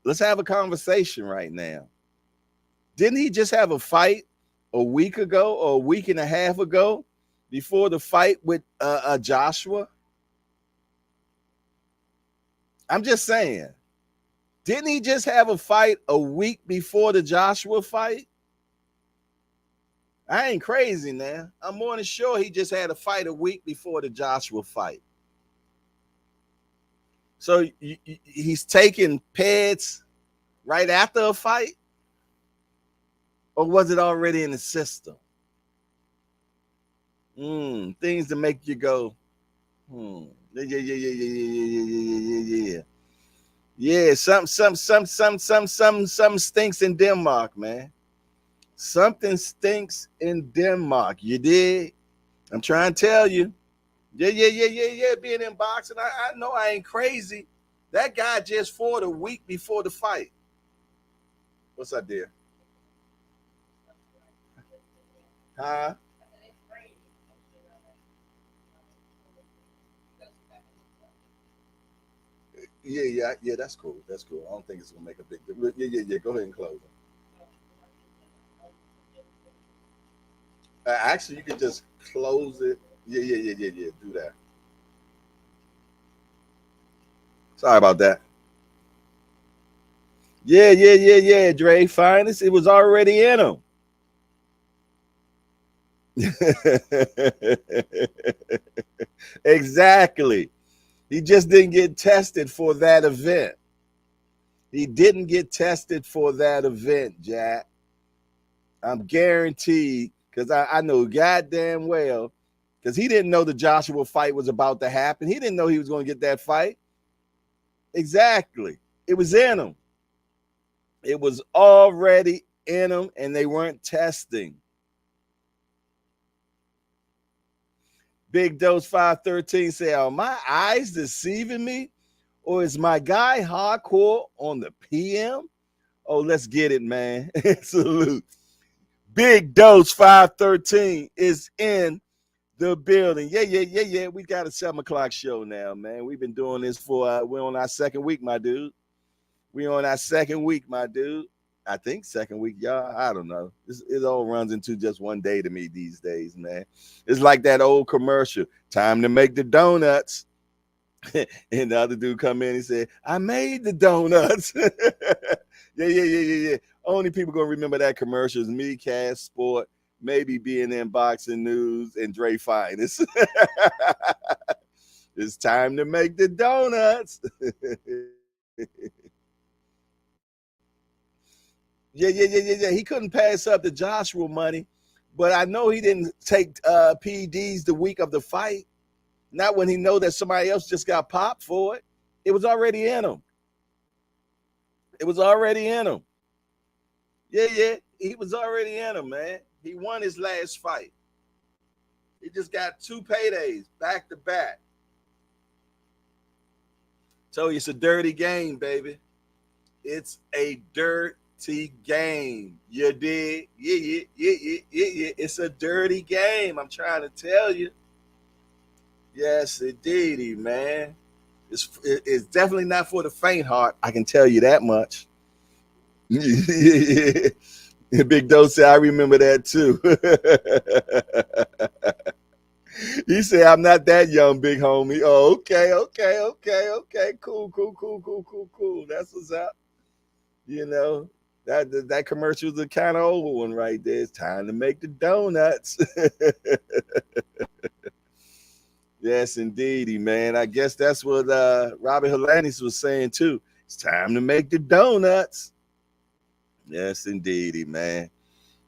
A: Let's have a conversation right now. Didn't he just have a fight a week ago or a week and a half ago before the fight with Joshua? I'm just saying. Didn't he just have a fight a week before the Joshua fight? I ain't crazy now. I'm more than sure he just had a fight a week before the Joshua fight. So he's taking pads right after a fight? Or was it already in the system? Things to make you go, Yeah, some stinks in Denmark, man. Something stinks in Denmark. You did. I'm trying to tell you. Yeah. Being in boxing, I know I ain't crazy. That guy just fought a week before the fight. What's up, dear? Huh? Yeah. That's cool. That's cool. I don't think it's gonna make a big difference. Yeah. Go ahead and close it. Actually, you can just close it. Yeah. Do that. Sorry about that. Yeah. Dre, finest. It was already in him. Exactly. He just didn't get tested for that event. He didn't get tested for that event, Jack. I'm guaranteed, because I know goddamn well, because he didn't know the Joshua fight was about to happen. He didn't know he was going to get that fight. Exactly. It was in him. It was already in him, and they weren't testing. Big Dose 513 say, are my eyes deceiving me? Or is my guy Hardcore on the PM? Oh, let's get it, man. Salute. Big Dose 513 is in the building. Yeah. We got a 7 o'clock show now, man. We've been doing this for, we're on our second week, my dude. We're on our second week, my dude. I think second week, y'all. I don't know. It all runs into just one day to me these days, man. It's like that old commercial, time to make the donuts. And the other dude come in and said, I made the donuts. Yeah. Only people gonna remember that commercial is me, Cass Sport, maybe being in Boxing News, and Dre Finest. It's time to make the donuts. Yeah. He couldn't pass up the Joshua money, but I know he didn't take PEDs the week of the fight. Not when he know that somebody else just got popped for it. It was already in him. It was already in him. Yeah. He was already in him, man. He won his last fight. He just got 2 paydays back to back. Told you it's a dirty game, baby. It's a dirty game. You dig? Yeah. It's a dirty game. I'm trying to tell you. Yes, indeedy, man. It's definitely not for the faint heart. I can tell you that much. Big Doe said, I remember that too. He said, I'm not that young, big homie. Oh, okay. Cool. That's what's up. You know, that commercial is a kind of old one right there. It's time to make the donuts. Yes, indeedy, man. I guess that's what Robert Helenius was saying too. It's time to make the donuts. Yes, indeedy, man.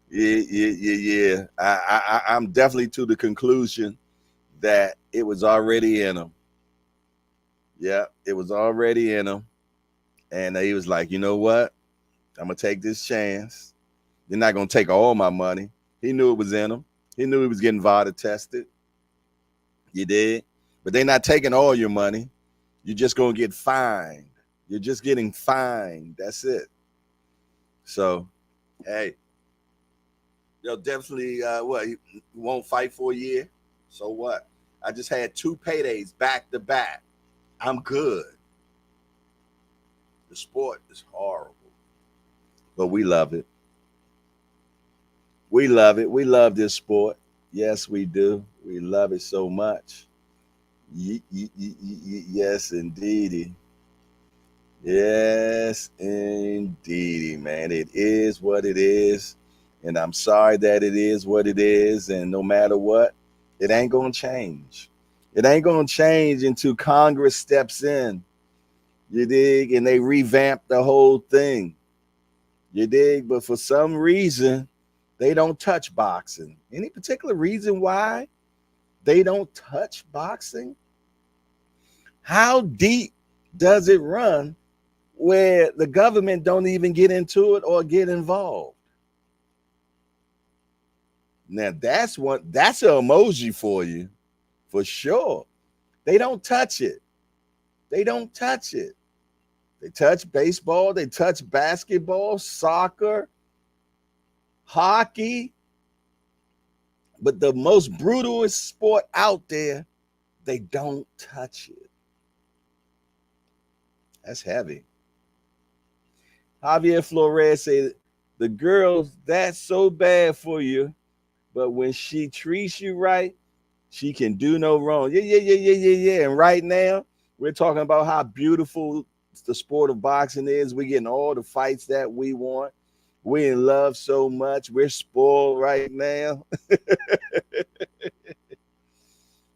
A: Yeah. I'm definitely to the conclusion that it was already in him. Yeah, it was already in him. And he was like, you know what? I'm going to take this chance. They're not going to take all my money. He knew it was in him. He knew he was getting VADA tested. You did. But they're not taking all your money. You're just going to get fined. You're just getting fined. That's it. So, hey, they'll definitely, he won't fight for a year. So what? I just had 2 paydays back to back. I'm good. The sport is horrible, but we love it. We love it. We love this sport. Yes, we do. We love it so much. Yes, indeedy. Yes, indeedy, man. It is what it is. And I'm sorry that it is what it is. And no matter what, it ain't going to change. It ain't going to change until Congress steps in. You dig? And they revamp the whole thing. You dig? But for some reason, they don't touch boxing. Any particular reason why they don't touch boxing? How deep does it run where the government don't even get into it or get involved? Now that's an emoji for you, for sure. They don't touch it. They don't touch it. They touch baseball, they touch basketball, soccer, hockey. But the most brutalest sport out there, they don't touch it. That's heavy. Javier Flores said, the girl, that's so bad for you, but when she treats you right, she can do no wrong. Yeah. And right now, we're talking about how beautiful the sport of boxing is. We're getting all the fights that we want. We're in love so much. We're spoiled right now.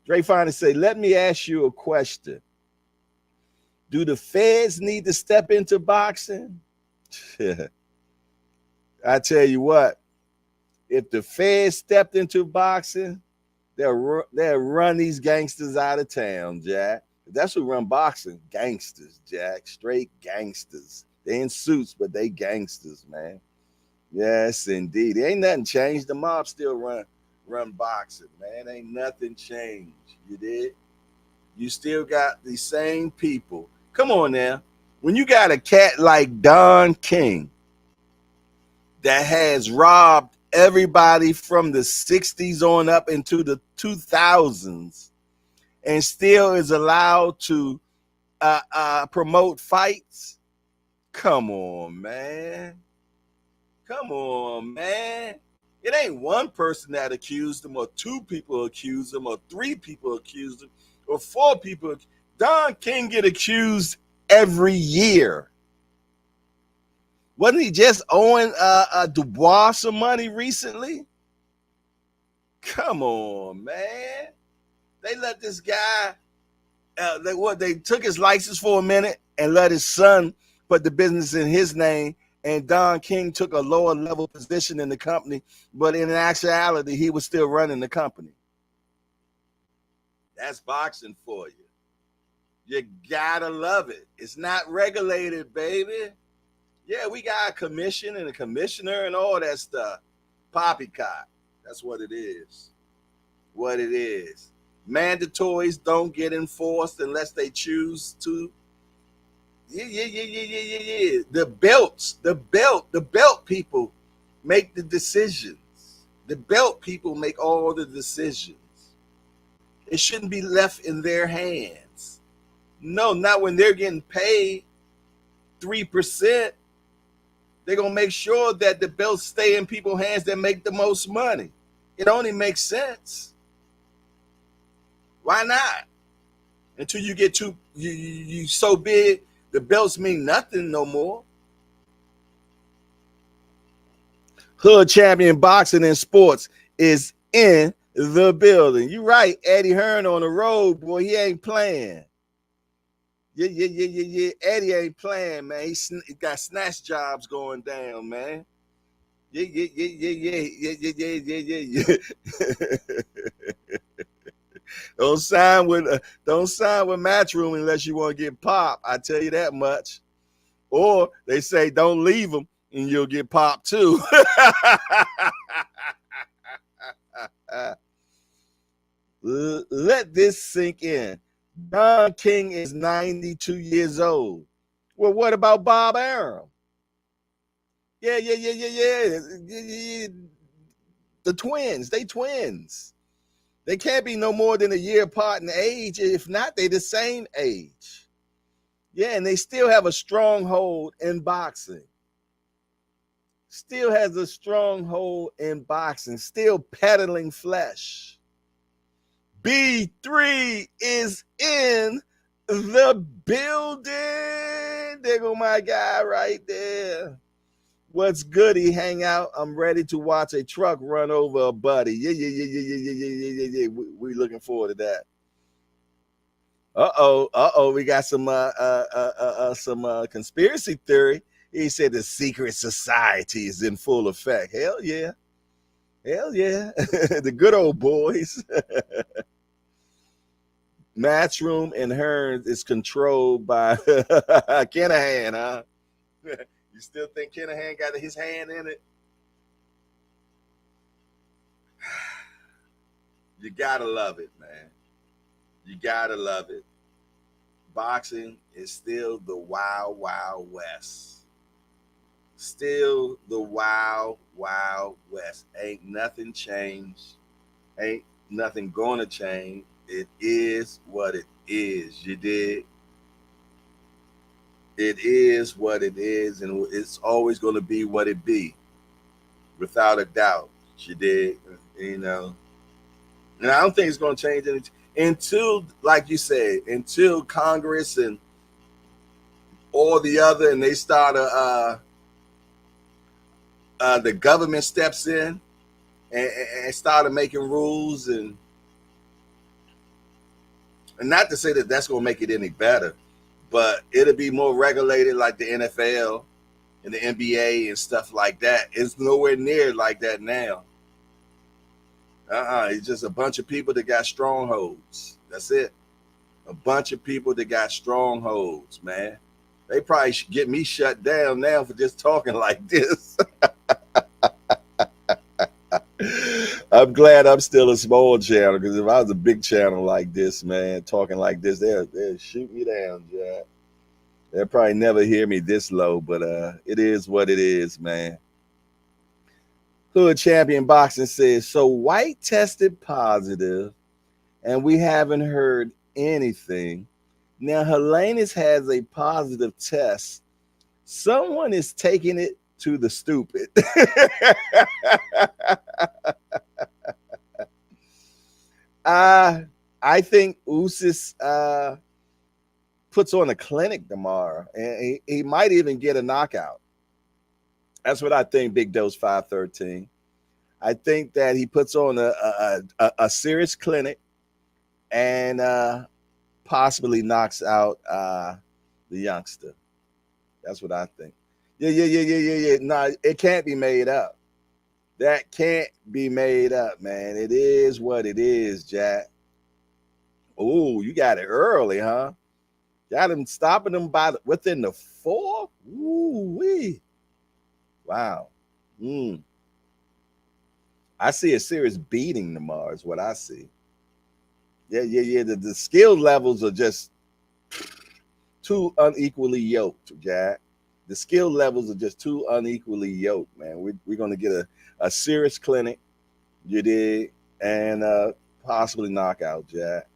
A: Dre finally say, let me ask you a question. Do the feds need to step into boxing? I tell you what, if the feds stepped into boxing, they'll run these gangsters out of town, Jack. That's who run boxing. Gangsters, Jack. Straight gangsters. They in suits, but they gangsters, man. Yes, indeed. Ain't nothing changed. The mob still run boxing, man. Ain't nothing changed. You did? You still got the same people. Come on now. When you got a cat like Don King that has robbed everybody from the 60s on up into the 2000s and still is allowed to promote fights, come on, man. Come on, man. It ain't one person that accused him, or two people accused him, or three people accused him, or four people. Don King get accused every year. Wasn't he just owing Dubois some money recently? Come on, man. They let this guy, they took his license for a minute and let his son put the business in his name, and Don King took a lower level position in the company, but in actuality, he was still running the company. That's boxing for you. You gotta love it. It's not regulated, baby. Yeah, we got a commission and a commissioner and all that stuff. Poppycock. That's what it is. What it is. Mandatories don't get enforced unless they choose to. Yeah. The belt people make the decisions. The belt people make all the decisions. It shouldn't be left in their hands. No, not when they're getting paid 3%. They're going to make sure that the belts stay in people's hands that make the most money. It only makes sense. Why not? Until you get you so big, the belts mean nothing no more. Hood Champion Boxing and Sports is in the building. You're right, Eddie Hearn on the road, boy. He ain't playing. Yeah. Eddie ain't playing, man. He got snatch jobs going down, man. Yeah. Don't sign with Matchroom unless you want to get popped. I tell you that much. Or they say don't leave them and you'll get popped too. Let this sink in. Don King is 92 years old. Well, what about Bob Arum? Yeah. The twins, they twins. They can't be no more than a year apart in age. If not, they the same age. Yeah, and they still have a stronghold in boxing. Still has a stronghold in boxing. Still peddling flesh. B3 is in the building. There go my guy right there. What's good? He hang out. I'm ready to watch a truck run over a buddy. Yeah. We looking forward to that. We got some conspiracy theory. He said the secret society is in full effect. Hell yeah. The good old boys. Matchroom and Hearns is controlled by Kenahan, huh? You still think Kenahan got his hand in it? You gotta love it, man. You gotta love it. Boxing is still the wild, wild west. Still the wild, wild west. Ain't nothing changed. Ain't nothing gonna change. It is what it is. You did. It is what it is, and it's always gonna be what it be, without a doubt. You did. You know. And I don't think it's gonna change anything until, like you said, until Congress and all the other, and they start the government steps in and started making rules, and not to say that that's going to make it any better, but it'll be more regulated like the NFL and the NBA and stuff like that. It's nowhere near like that now. It's just a bunch of people that got strongholds. That's it. A bunch of people that got strongholds, man. They probably should get me shut down now for just talking like this. I'm glad I'm still a small channel, because if I was a big channel like this, man, talking like this, they'll shoot me down, Jack. They'll probably never hear me this low, but it is what it is, man. Hood Champion Boxing says, so White tested positive, and we haven't heard anything. Now, Helenius has a positive test. Someone is taking it to the stupid. I think Usyk puts on a clinic tomorrow, and he might even get a knockout. That's what I think, Big Dose 513. I think that he puts on a serious clinic and possibly knocks out the youngster. That's what I think. Yeah. No, it can't be made up. That can't be made up, man. It is what it is, Jack. Oh, you got it early, huh? Got him stopping him within the 4? Ooh-wee. Wow. I see a serious beating tomorrow is what I see. Yeah. The skill levels are just too unequally yoked, Jack. The skill levels are just too unequally yoked, man. We're going to get a serious clinic, you did, and possibly knockout, Jack.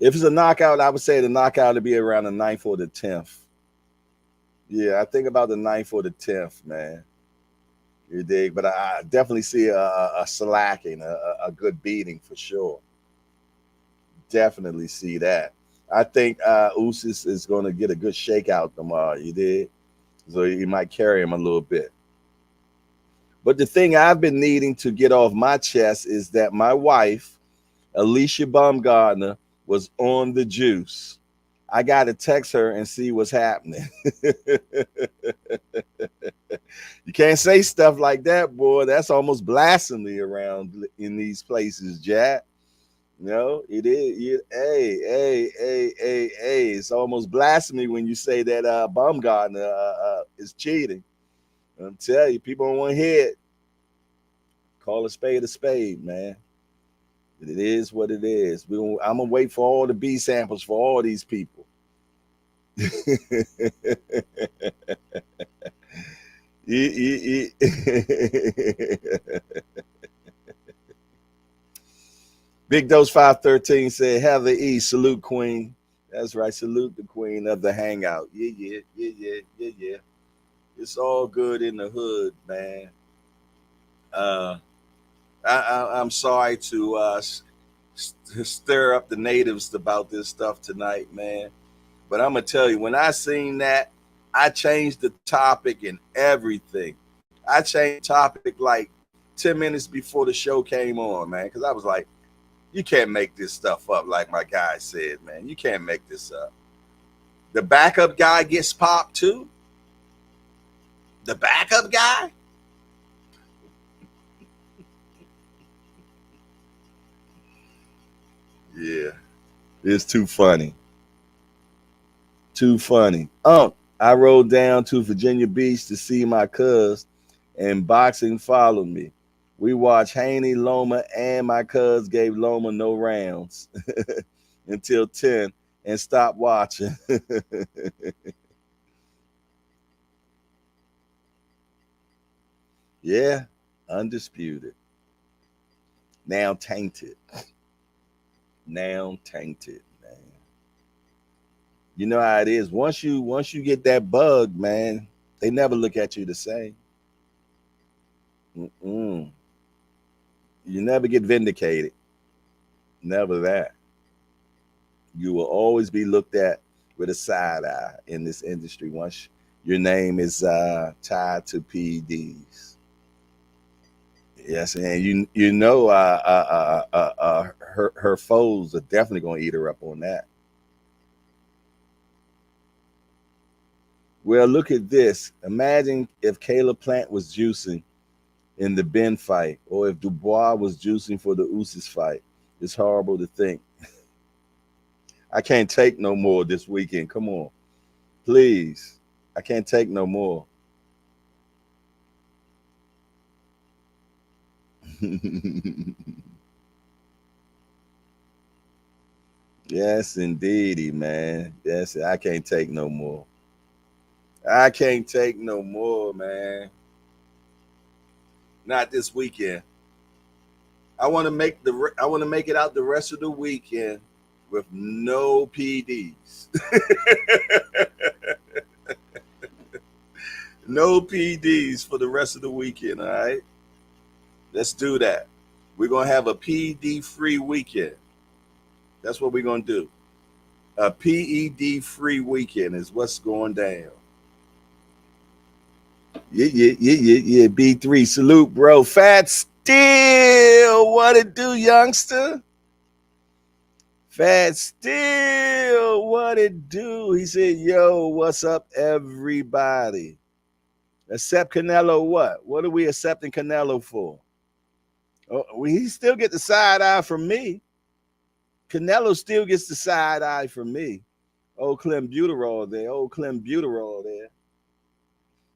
A: If it's a knockout, I would say the knockout would be around the 9th or the 10th. Yeah, I think about the 9th or the 10th, man. You dig? But I definitely see a slacking, a good beating for sure. Definitely see that. I think Usyk is going to get a good shakeout tomorrow. You did, so he might carry him a little bit. But the thing I've been needing to get off my chest is that my wife, Alicia Baumgartner, was on the juice. I got to text her and see what's happening. You can't say stuff like that, boy. That's almost blasphemy around in these places, Jack. No, it is. Hey. It's almost blasphemy when you say that Baumgartner is cheating. I'm telling you, people don't want to hear it. Call a spade, man. But it is what it is. I'm going to wait for all the B samples for all these people. Big Dose 513 said, Heather E, salute queen. That's right, salute the queen of the hangout. Yeah. It's all good in the hood, man. I'm sorry to stir up the natives about this stuff tonight, man. But I'm going to tell you, when I seen that, I changed the topic and everything. I changed the topic like 10 minutes before the show came on, man, because I was like, you can't make this stuff up like my guy said, man. You can't make this up. The backup guy gets popped too? The backup guy? Yeah, it's too funny. Too funny. I rode down to Virginia Beach to see my cuz, and boxing followed me. We watched Haney, Loma, and my cuz gave Loma no rounds until 10 and stopped watching. Yeah, undisputed. Now tainted. Now tainted, man. You know how it is. Once you get that bug, man, they never look at you the same. Mm-mm. You never get vindicated. Never that. You will always be looked at with a side eye in this industry once your name is tied to PEDs. Yes, and you know her foes are definitely going to eat her up on that. Well, look at this. Imagine if Caleb Plant was juicing in the Ben fight, or if Dubois was juicing for the Usyk fight. It's horrible to think. I can't take no more this weekend. Come on, please. I can't take no more. Yes, indeedy, man. Yes, I can't take no more. I can't take no more, man. Not this weekend. I want to make it out the rest of the weekend with no PDs. No PDs for the rest of the weekend, all right? Let's do that. We're going to have a PD free weekend. That's what we're going to do. A PED free weekend is what's going down. Yeah. B3, salute, bro. Fat Steel, what it do, youngster? Fat Steel, what it do? He said, yo, what's up, everybody? Accept Canelo what? What are we accepting Canelo for? Oh, he still get the side eye from me. Canelo still gets the side eye from me. Old Clenbuterol there. Old Clenbuterol there.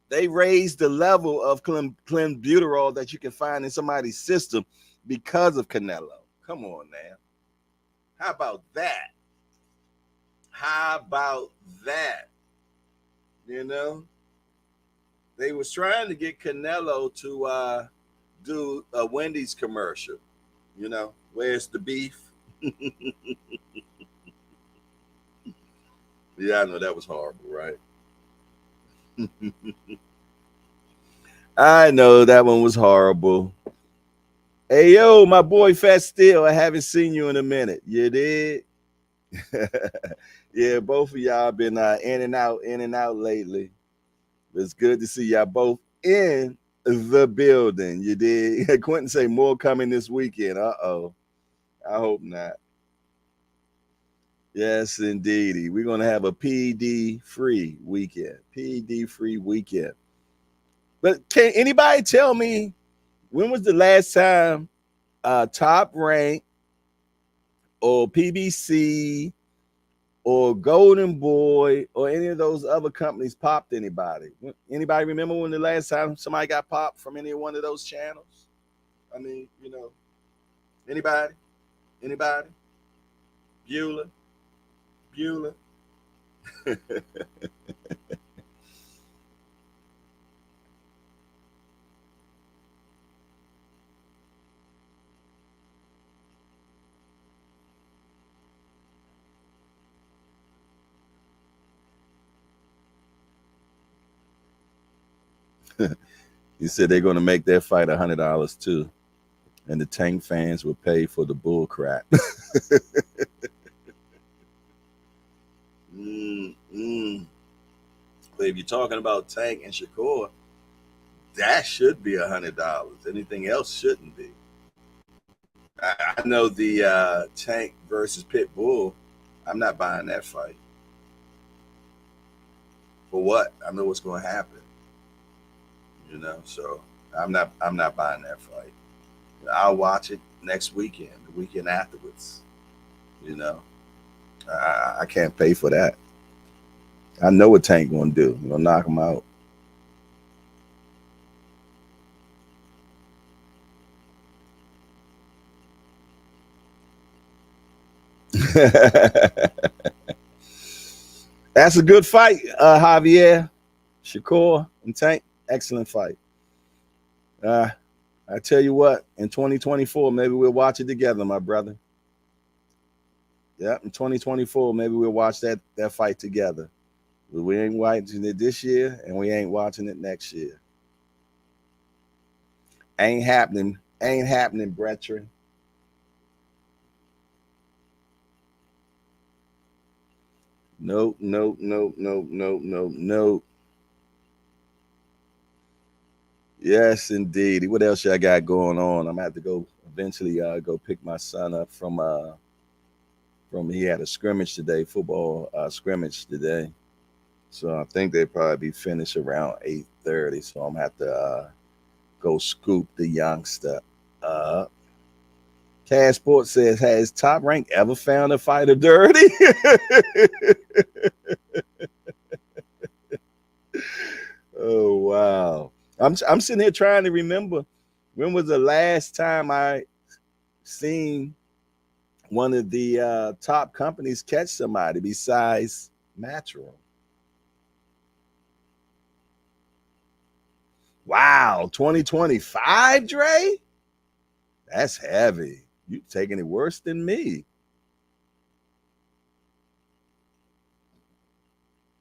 A: They raised the level of Clenbuterol that you can find in somebody's system because of Canelo. Come on now. How about that? How about that? You know? They was trying to get Canelo to do a Wendy's commercial. You know, where's the beef? Yeah, I know that was horrible, right? I know that one was horrible. Hey, yo, my boy Fat Steel, I haven't seen you in a minute. You did? Yeah, both of y'all been in and out lately. It's good to see y'all both in the building. You did? Quentin say more coming this weekend. Uh-oh. I hope not. Yes, indeedy. We're going to have a PD free weekend. PD free weekend. But can anybody tell me when was the last time Top Rank or PBC or Golden Boy or any of those other companies popped anybody? Anybody remember when the last time somebody got popped from any one of those channels? I mean, you know, anybody? Anybody? Bueller? Bueller? He said they're going to make that fight $100 too, and the Tank fans will pay for the bull crap. But if you're talking about Tank and Shakur, that should be $100. Anything else shouldn't be. I know the Tank versus Pitbull. I'm not buying that fight. For what? I know what's going to happen. You know, so I'm not buying that fight. I'll watch it next weekend, the weekend afterwards. You know, I can't pay for that. I know what Tank gonna do. I'm gonna knock him out. That's a good fight, Javier, Shakur, and Tank. Excellent fight. I tell you what, in 2024, maybe we'll watch it together, my brother. Yeah, in 2024, maybe we'll watch that fight together. But we ain't watching it this year, and we ain't watching it next year. Ain't happening, brethren. Nope. Yes, indeed. What else y'all got going on? I'm gonna have to go eventually go pick my son up from he had a scrimmage today, football scrimmage today. So I think they'd probably be finished around 8:30. So I'm gonna have to go scoop the youngster up. Cash Sports says, has Top Rank ever found a fighter dirty? Oh wow. I'm sitting here trying to remember when was the last time I seen one of the top companies catch somebody besides Matchroom. Wow, 2025, Dre? That's heavy. You taking it worse than me.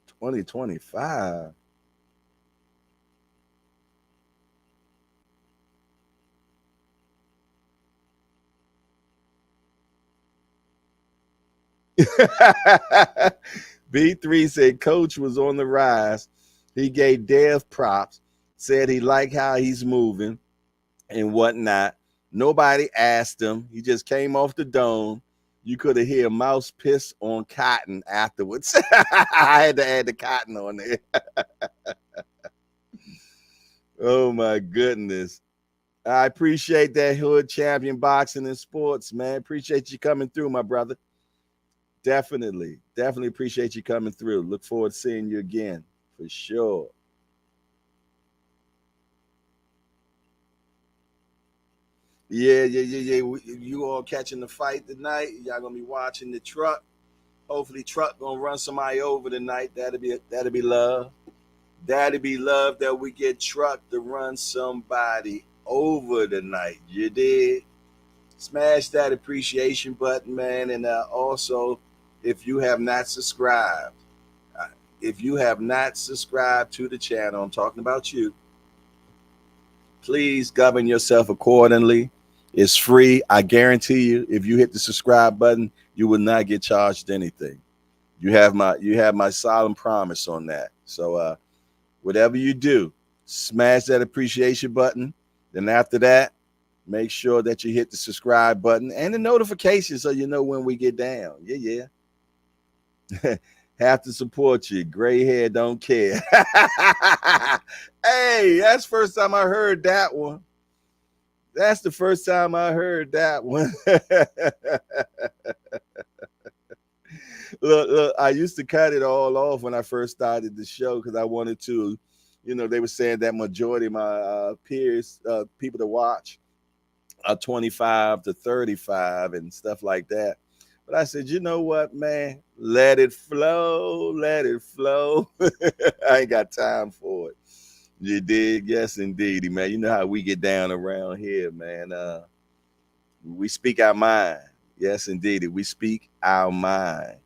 A: 2025. B3 said Coach was on the rise. He gave Dev props, said he liked how he's moving and whatnot. Nobody asked him. He just came off the dome. You could have heard mouse piss on cotton afterwards. I had to add the cotton on there. Oh my goodness. I appreciate that, Hood Champion Boxing and Sports, man. Appreciate you coming through, my brother. Definitely appreciate you coming through. Look forward to seeing you again, for sure. Yeah. You all catching the fight tonight. Y'all gonna be watching the truck. Hopefully, truck gonna run somebody over tonight. That'll be love. That'll be love that we get truck to run somebody over tonight. You did. Smash that appreciation button, man, and also, if you have not subscribed, to the channel, I'm talking about you. Please govern yourself accordingly. It's free. I guarantee you, if you hit the subscribe button, you will not get charged anything. You have my solemn promise on that. So whatever you do, smash that appreciation button. Then after that, make sure that you hit the subscribe button and the notification so you know when we get down. Yeah. Have to support you. Gray hair don't care. Hey, that's the first time I heard that one. That's the first time I heard that one. Look, I used to cut it all off when I first started the show because I wanted to, they were saying that majority of my peers, people to watch, are 25 to 35 and stuff like that. But I said, you know what, man? Let it flow. I ain't got time for it. You dig? Yes, indeed, man. You know how we get down around here, man. We speak our mind. Yes, indeed. We speak our mind.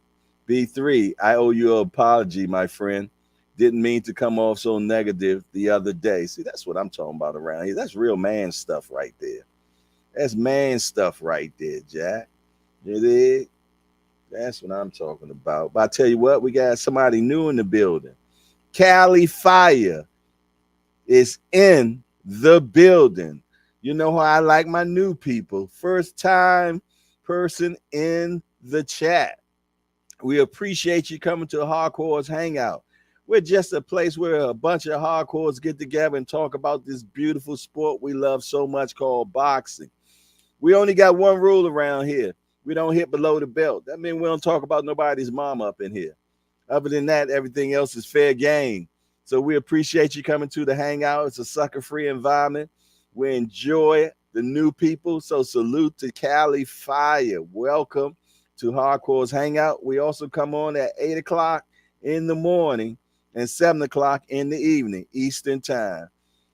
A: B3, I owe you an apology, my friend. Didn't mean to come off so negative the other day. See, that's what I'm talking about around here. That's real man stuff right there. That's man stuff right there, Jack. You dig? That's what I'm talking about. But I tell you what, we got somebody new in the building. Cali Fire is in the building. You know how I like my new people. First time person in the chat. We appreciate you coming to Hardcore's Hangout. We're just a place where a bunch of hardcores get together and talk about this beautiful sport we love so much called boxing. We only got one rule around here. We don't hit below the belt. That means we don't talk about nobody's mom up in here. Other than that, everything else is fair game. So we appreciate you coming to the Hangout. It's a sucker-free environment. We enjoy the new people. So salute to Cali Fire. Welcome. to Hardcore's Hangout. We also come on at 8 o'clock in the morning and 7 o'clock in the evening, Eastern Time.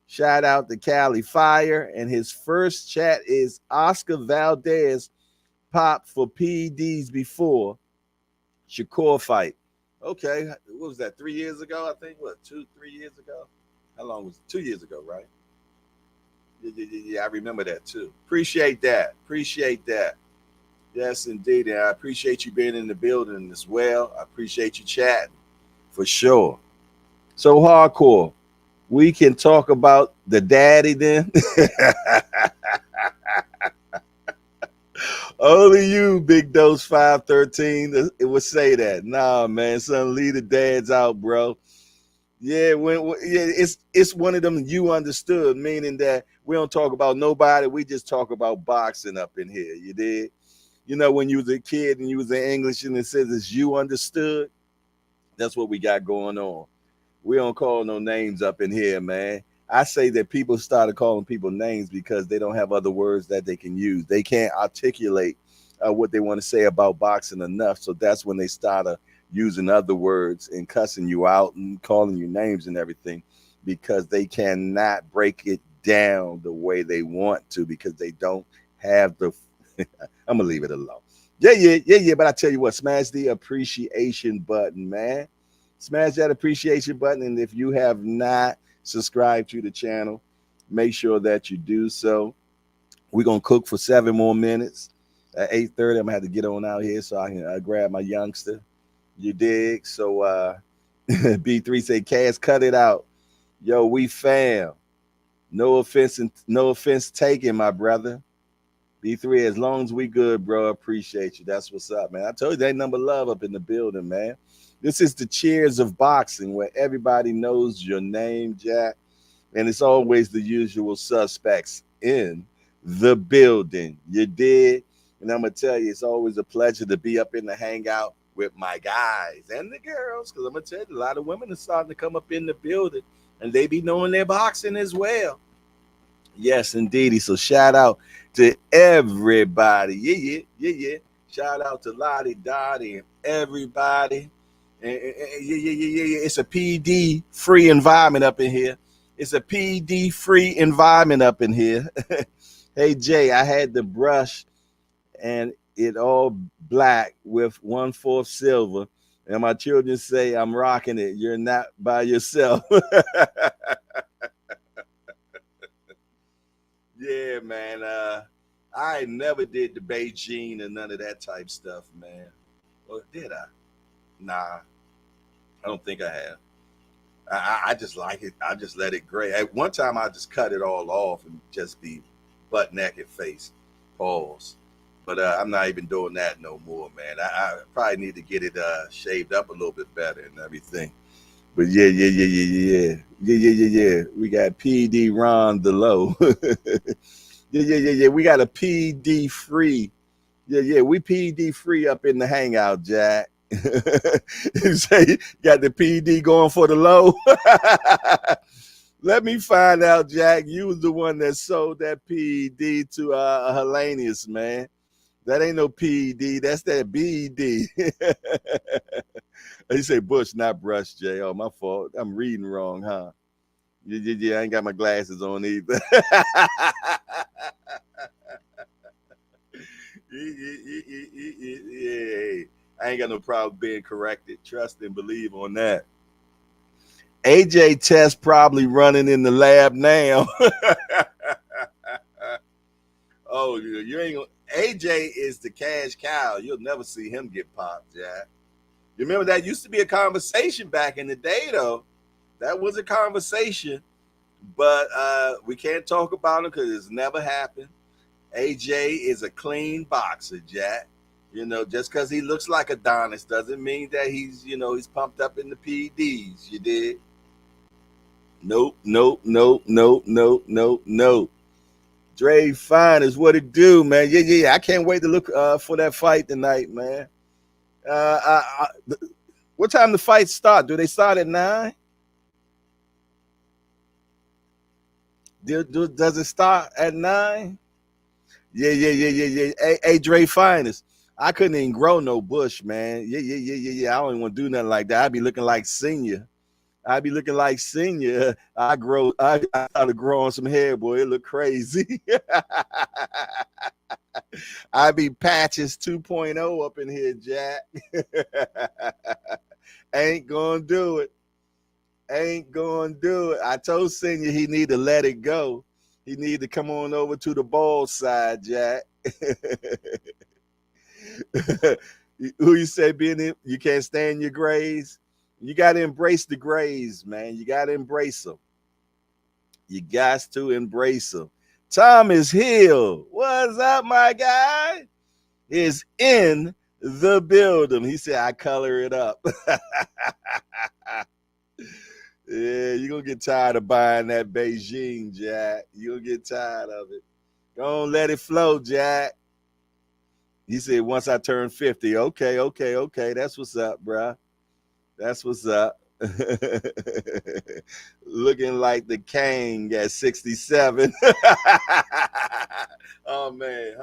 A: Shout out to Cali Fire, and his first chat is Oscar Valdez popped for PEDs before Shakur fight. Okay, what was that, 3 years ago, I think? What, 3 years ago? How long was it? 2 years ago, right? Yeah, I remember that too. Appreciate that. Yes, indeed. And I appreciate you being in the building as well. I appreciate you chatting for sure. So, Hardcore, we can talk about the daddy then. Only you, Big Dose 513, it would say that. Nah, man, son, leave the dads out, bro. Yeah, it's one of them you understood, meaning that we don't talk about nobody. We just talk about boxing up in here. You did? You know, when you was a kid and you was in English and it says it's you understood, that's what we got going on. We don't call no names up in here, man. I say that people started calling people names because they don't have other words that they can use. They can't articulate what they want to say about boxing enough. So that's when they started using other words and cussing you out and calling you names and everything, because they cannot break it down the way they want to, because they don't have the I'm gonna leave it alone. Yeah. But I tell you what, smash the appreciation button, man. Smash that appreciation button. And if you have not subscribed to the channel, make sure that you do so. We're gonna cook for 7 more minutes. At 8:30, I'm gonna have to get on out here so I can grab my youngster. You dig? So B3 say, Cass, cut it out. Yo, we fam. No offense taken, my brother. B3, as long as we good, bro, appreciate you. That's what's up, man. I told you there ain't number love up in the building, man. This is the Cheers of Boxing, where everybody knows your name, Jack. And it's always the usual suspects in the building. You did? And I'm going to tell you, it's always a pleasure to be up in the hangout with my guys and the girls, because I'm going to tell you, a lot of women are starting to come up in the building, and they be knowing their boxing as well. Yes, indeedy. So shout out to everybody. Yeah. Shout out to Lottie Dottie and everybody. Yeah. It's a PD free environment up in here. It's a PD free environment up in here. Hey, Jay, I had the brush and it all black with 1/4 silver. And my children say I'm rocking it. You're not by yourself. Yeah, man. I never did the Beijing and none of that type stuff, man. Or did I? Nah, I don't think I have. I just like it. I just let it gray. At one time, I just cut it all off and just be butt naked face. Pause. But I'm not even doing that no more, man. I probably need to get it shaved up a little bit better and everything. But yeah. We got PD Ron Delow. Yeah. We got a PD free. Yeah. We PD free up in the hangout, Jack. You say got the PD going for the low. Let me find out, Jack. You was the one that sold that PD to Helenius, man. That ain't no PD. That's that BD. You say Bush, not Brush, Jay. Oh, my fault. I'm reading wrong, huh? Yeah. I ain't got my glasses on either. Yeah. I ain't got no problem being corrected. Trust and believe on that. AJ test probably running in the lab now. Oh, you ain't gonna. AJ is the cash cow. You'll never see him get popped, Jack. You remember that used to be a conversation back in the day, though. That was a conversation, but we can't talk about it because it's never happened. AJ is a clean boxer, Jack. You know, just because he looks like Adonis doesn't mean that he's pumped up in the PEDs. You did? Nope. Dre Fine is what it do, man. Yeah. I can't wait to look for that fight tonight, man. What time the fights start? Do they start at 9? Does it start at 9? Yeah. Hey, Dre Finest. I couldn't even grow no bush, man. Yeah. I don't even want to do nothing like that. I'd be looking like senior. I started growing some hair, boy. It looked crazy. I be patches 2.0 up in here, Jack. Ain't gonna do it. Ain't gonna do it. I told Senior he need to let it go. He need to come on over to the bald side, Jack. Who you say being in, you can't stand your grays? You got to embrace the grays, man. You got to embrace them. You got to embrace them. Thomas Hill, what's up, my guy? Is in the building. He said, I color it up. Yeah, you're going to get tired of buying that Beijing, Jack. You're going to get tired of it. Don't let it flow, Jack. He said, once I turn 50. Okay. That's what's up, bruh. That's what's up. Looking like the king at 67. Oh, man.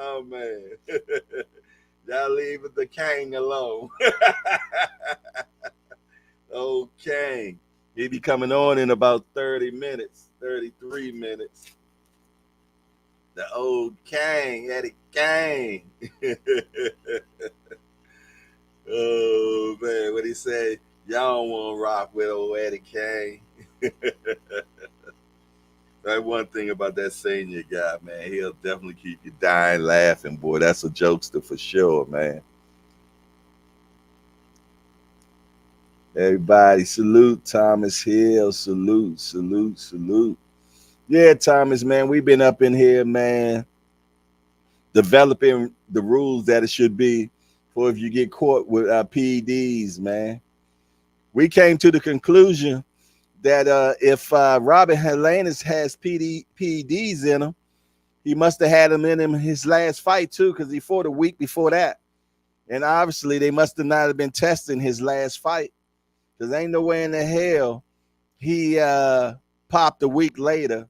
A: Y'all leave the king alone. Okay. He be coming on in about 30 minutes, 33 minutes. The old king, Eddie King. Oh, man, what he say? Y'all don't want to rock with old Eddie King. That one thing about that senior guy, man, he'll definitely keep you dying laughing, boy. That's a jokester for sure, man. Everybody, salute Thomas Hill. Salute. Yeah, Thomas, man, we've been up in here, man, developing the rules that it should be for if you get caught with PEDs, man. We came to the conclusion that if Robert Helenius has PEDs in him, he must have had them in him his last fight too, because he fought a week before that. And obviously they must have not have been testing his last fight, because ain't no way in the hell he popped a week later.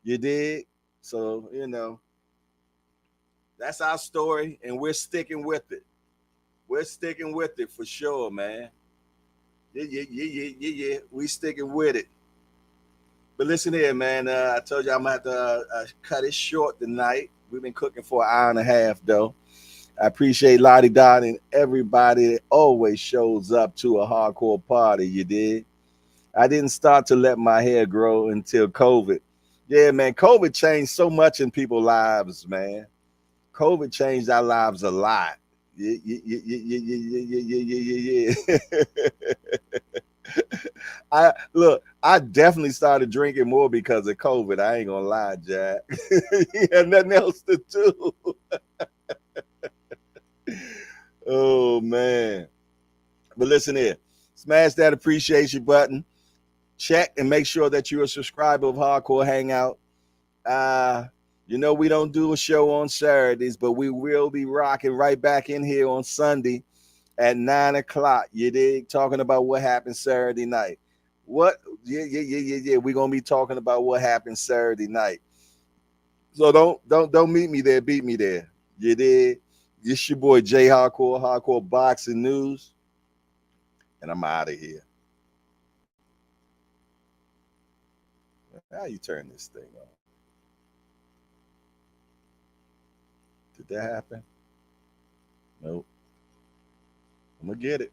A: You dig? So, you know, that's our story, and we're sticking with it. We're sticking with it for sure, man. Yeah. We sticking with it. But listen here, man. I told you I'm going to have to cut it short tonight. We've been cooking for an hour and a half, though. I appreciate Lottie Dot and everybody that always shows up to a hardcore party, you did. I didn't start to let my hair grow until COVID. Yeah, man, COVID changed so much in people's lives, man. COVID changed our lives a lot. Yeah. I definitely started drinking more because of COVID. I ain't gonna lie, Jack. He had nothing else to do. Oh, man. But listen here. Smash that appreciation button. Check and make sure that you're a subscriber of Hardcore Hangout. You know, we don't do a show on Saturdays, but we will be rocking right back in here on Sunday at 9 o'clock. You dig? Talking about what happened Saturday night. What? Yeah. We're gonna be talking about what happened Saturday night. So don't meet me there, beat me there. You dig? It's your boy Jayhardcore, Hardcore Boxing News, and I'm out of here. How you turn this thing on? Did that happen? Nope. I'm gonna get it.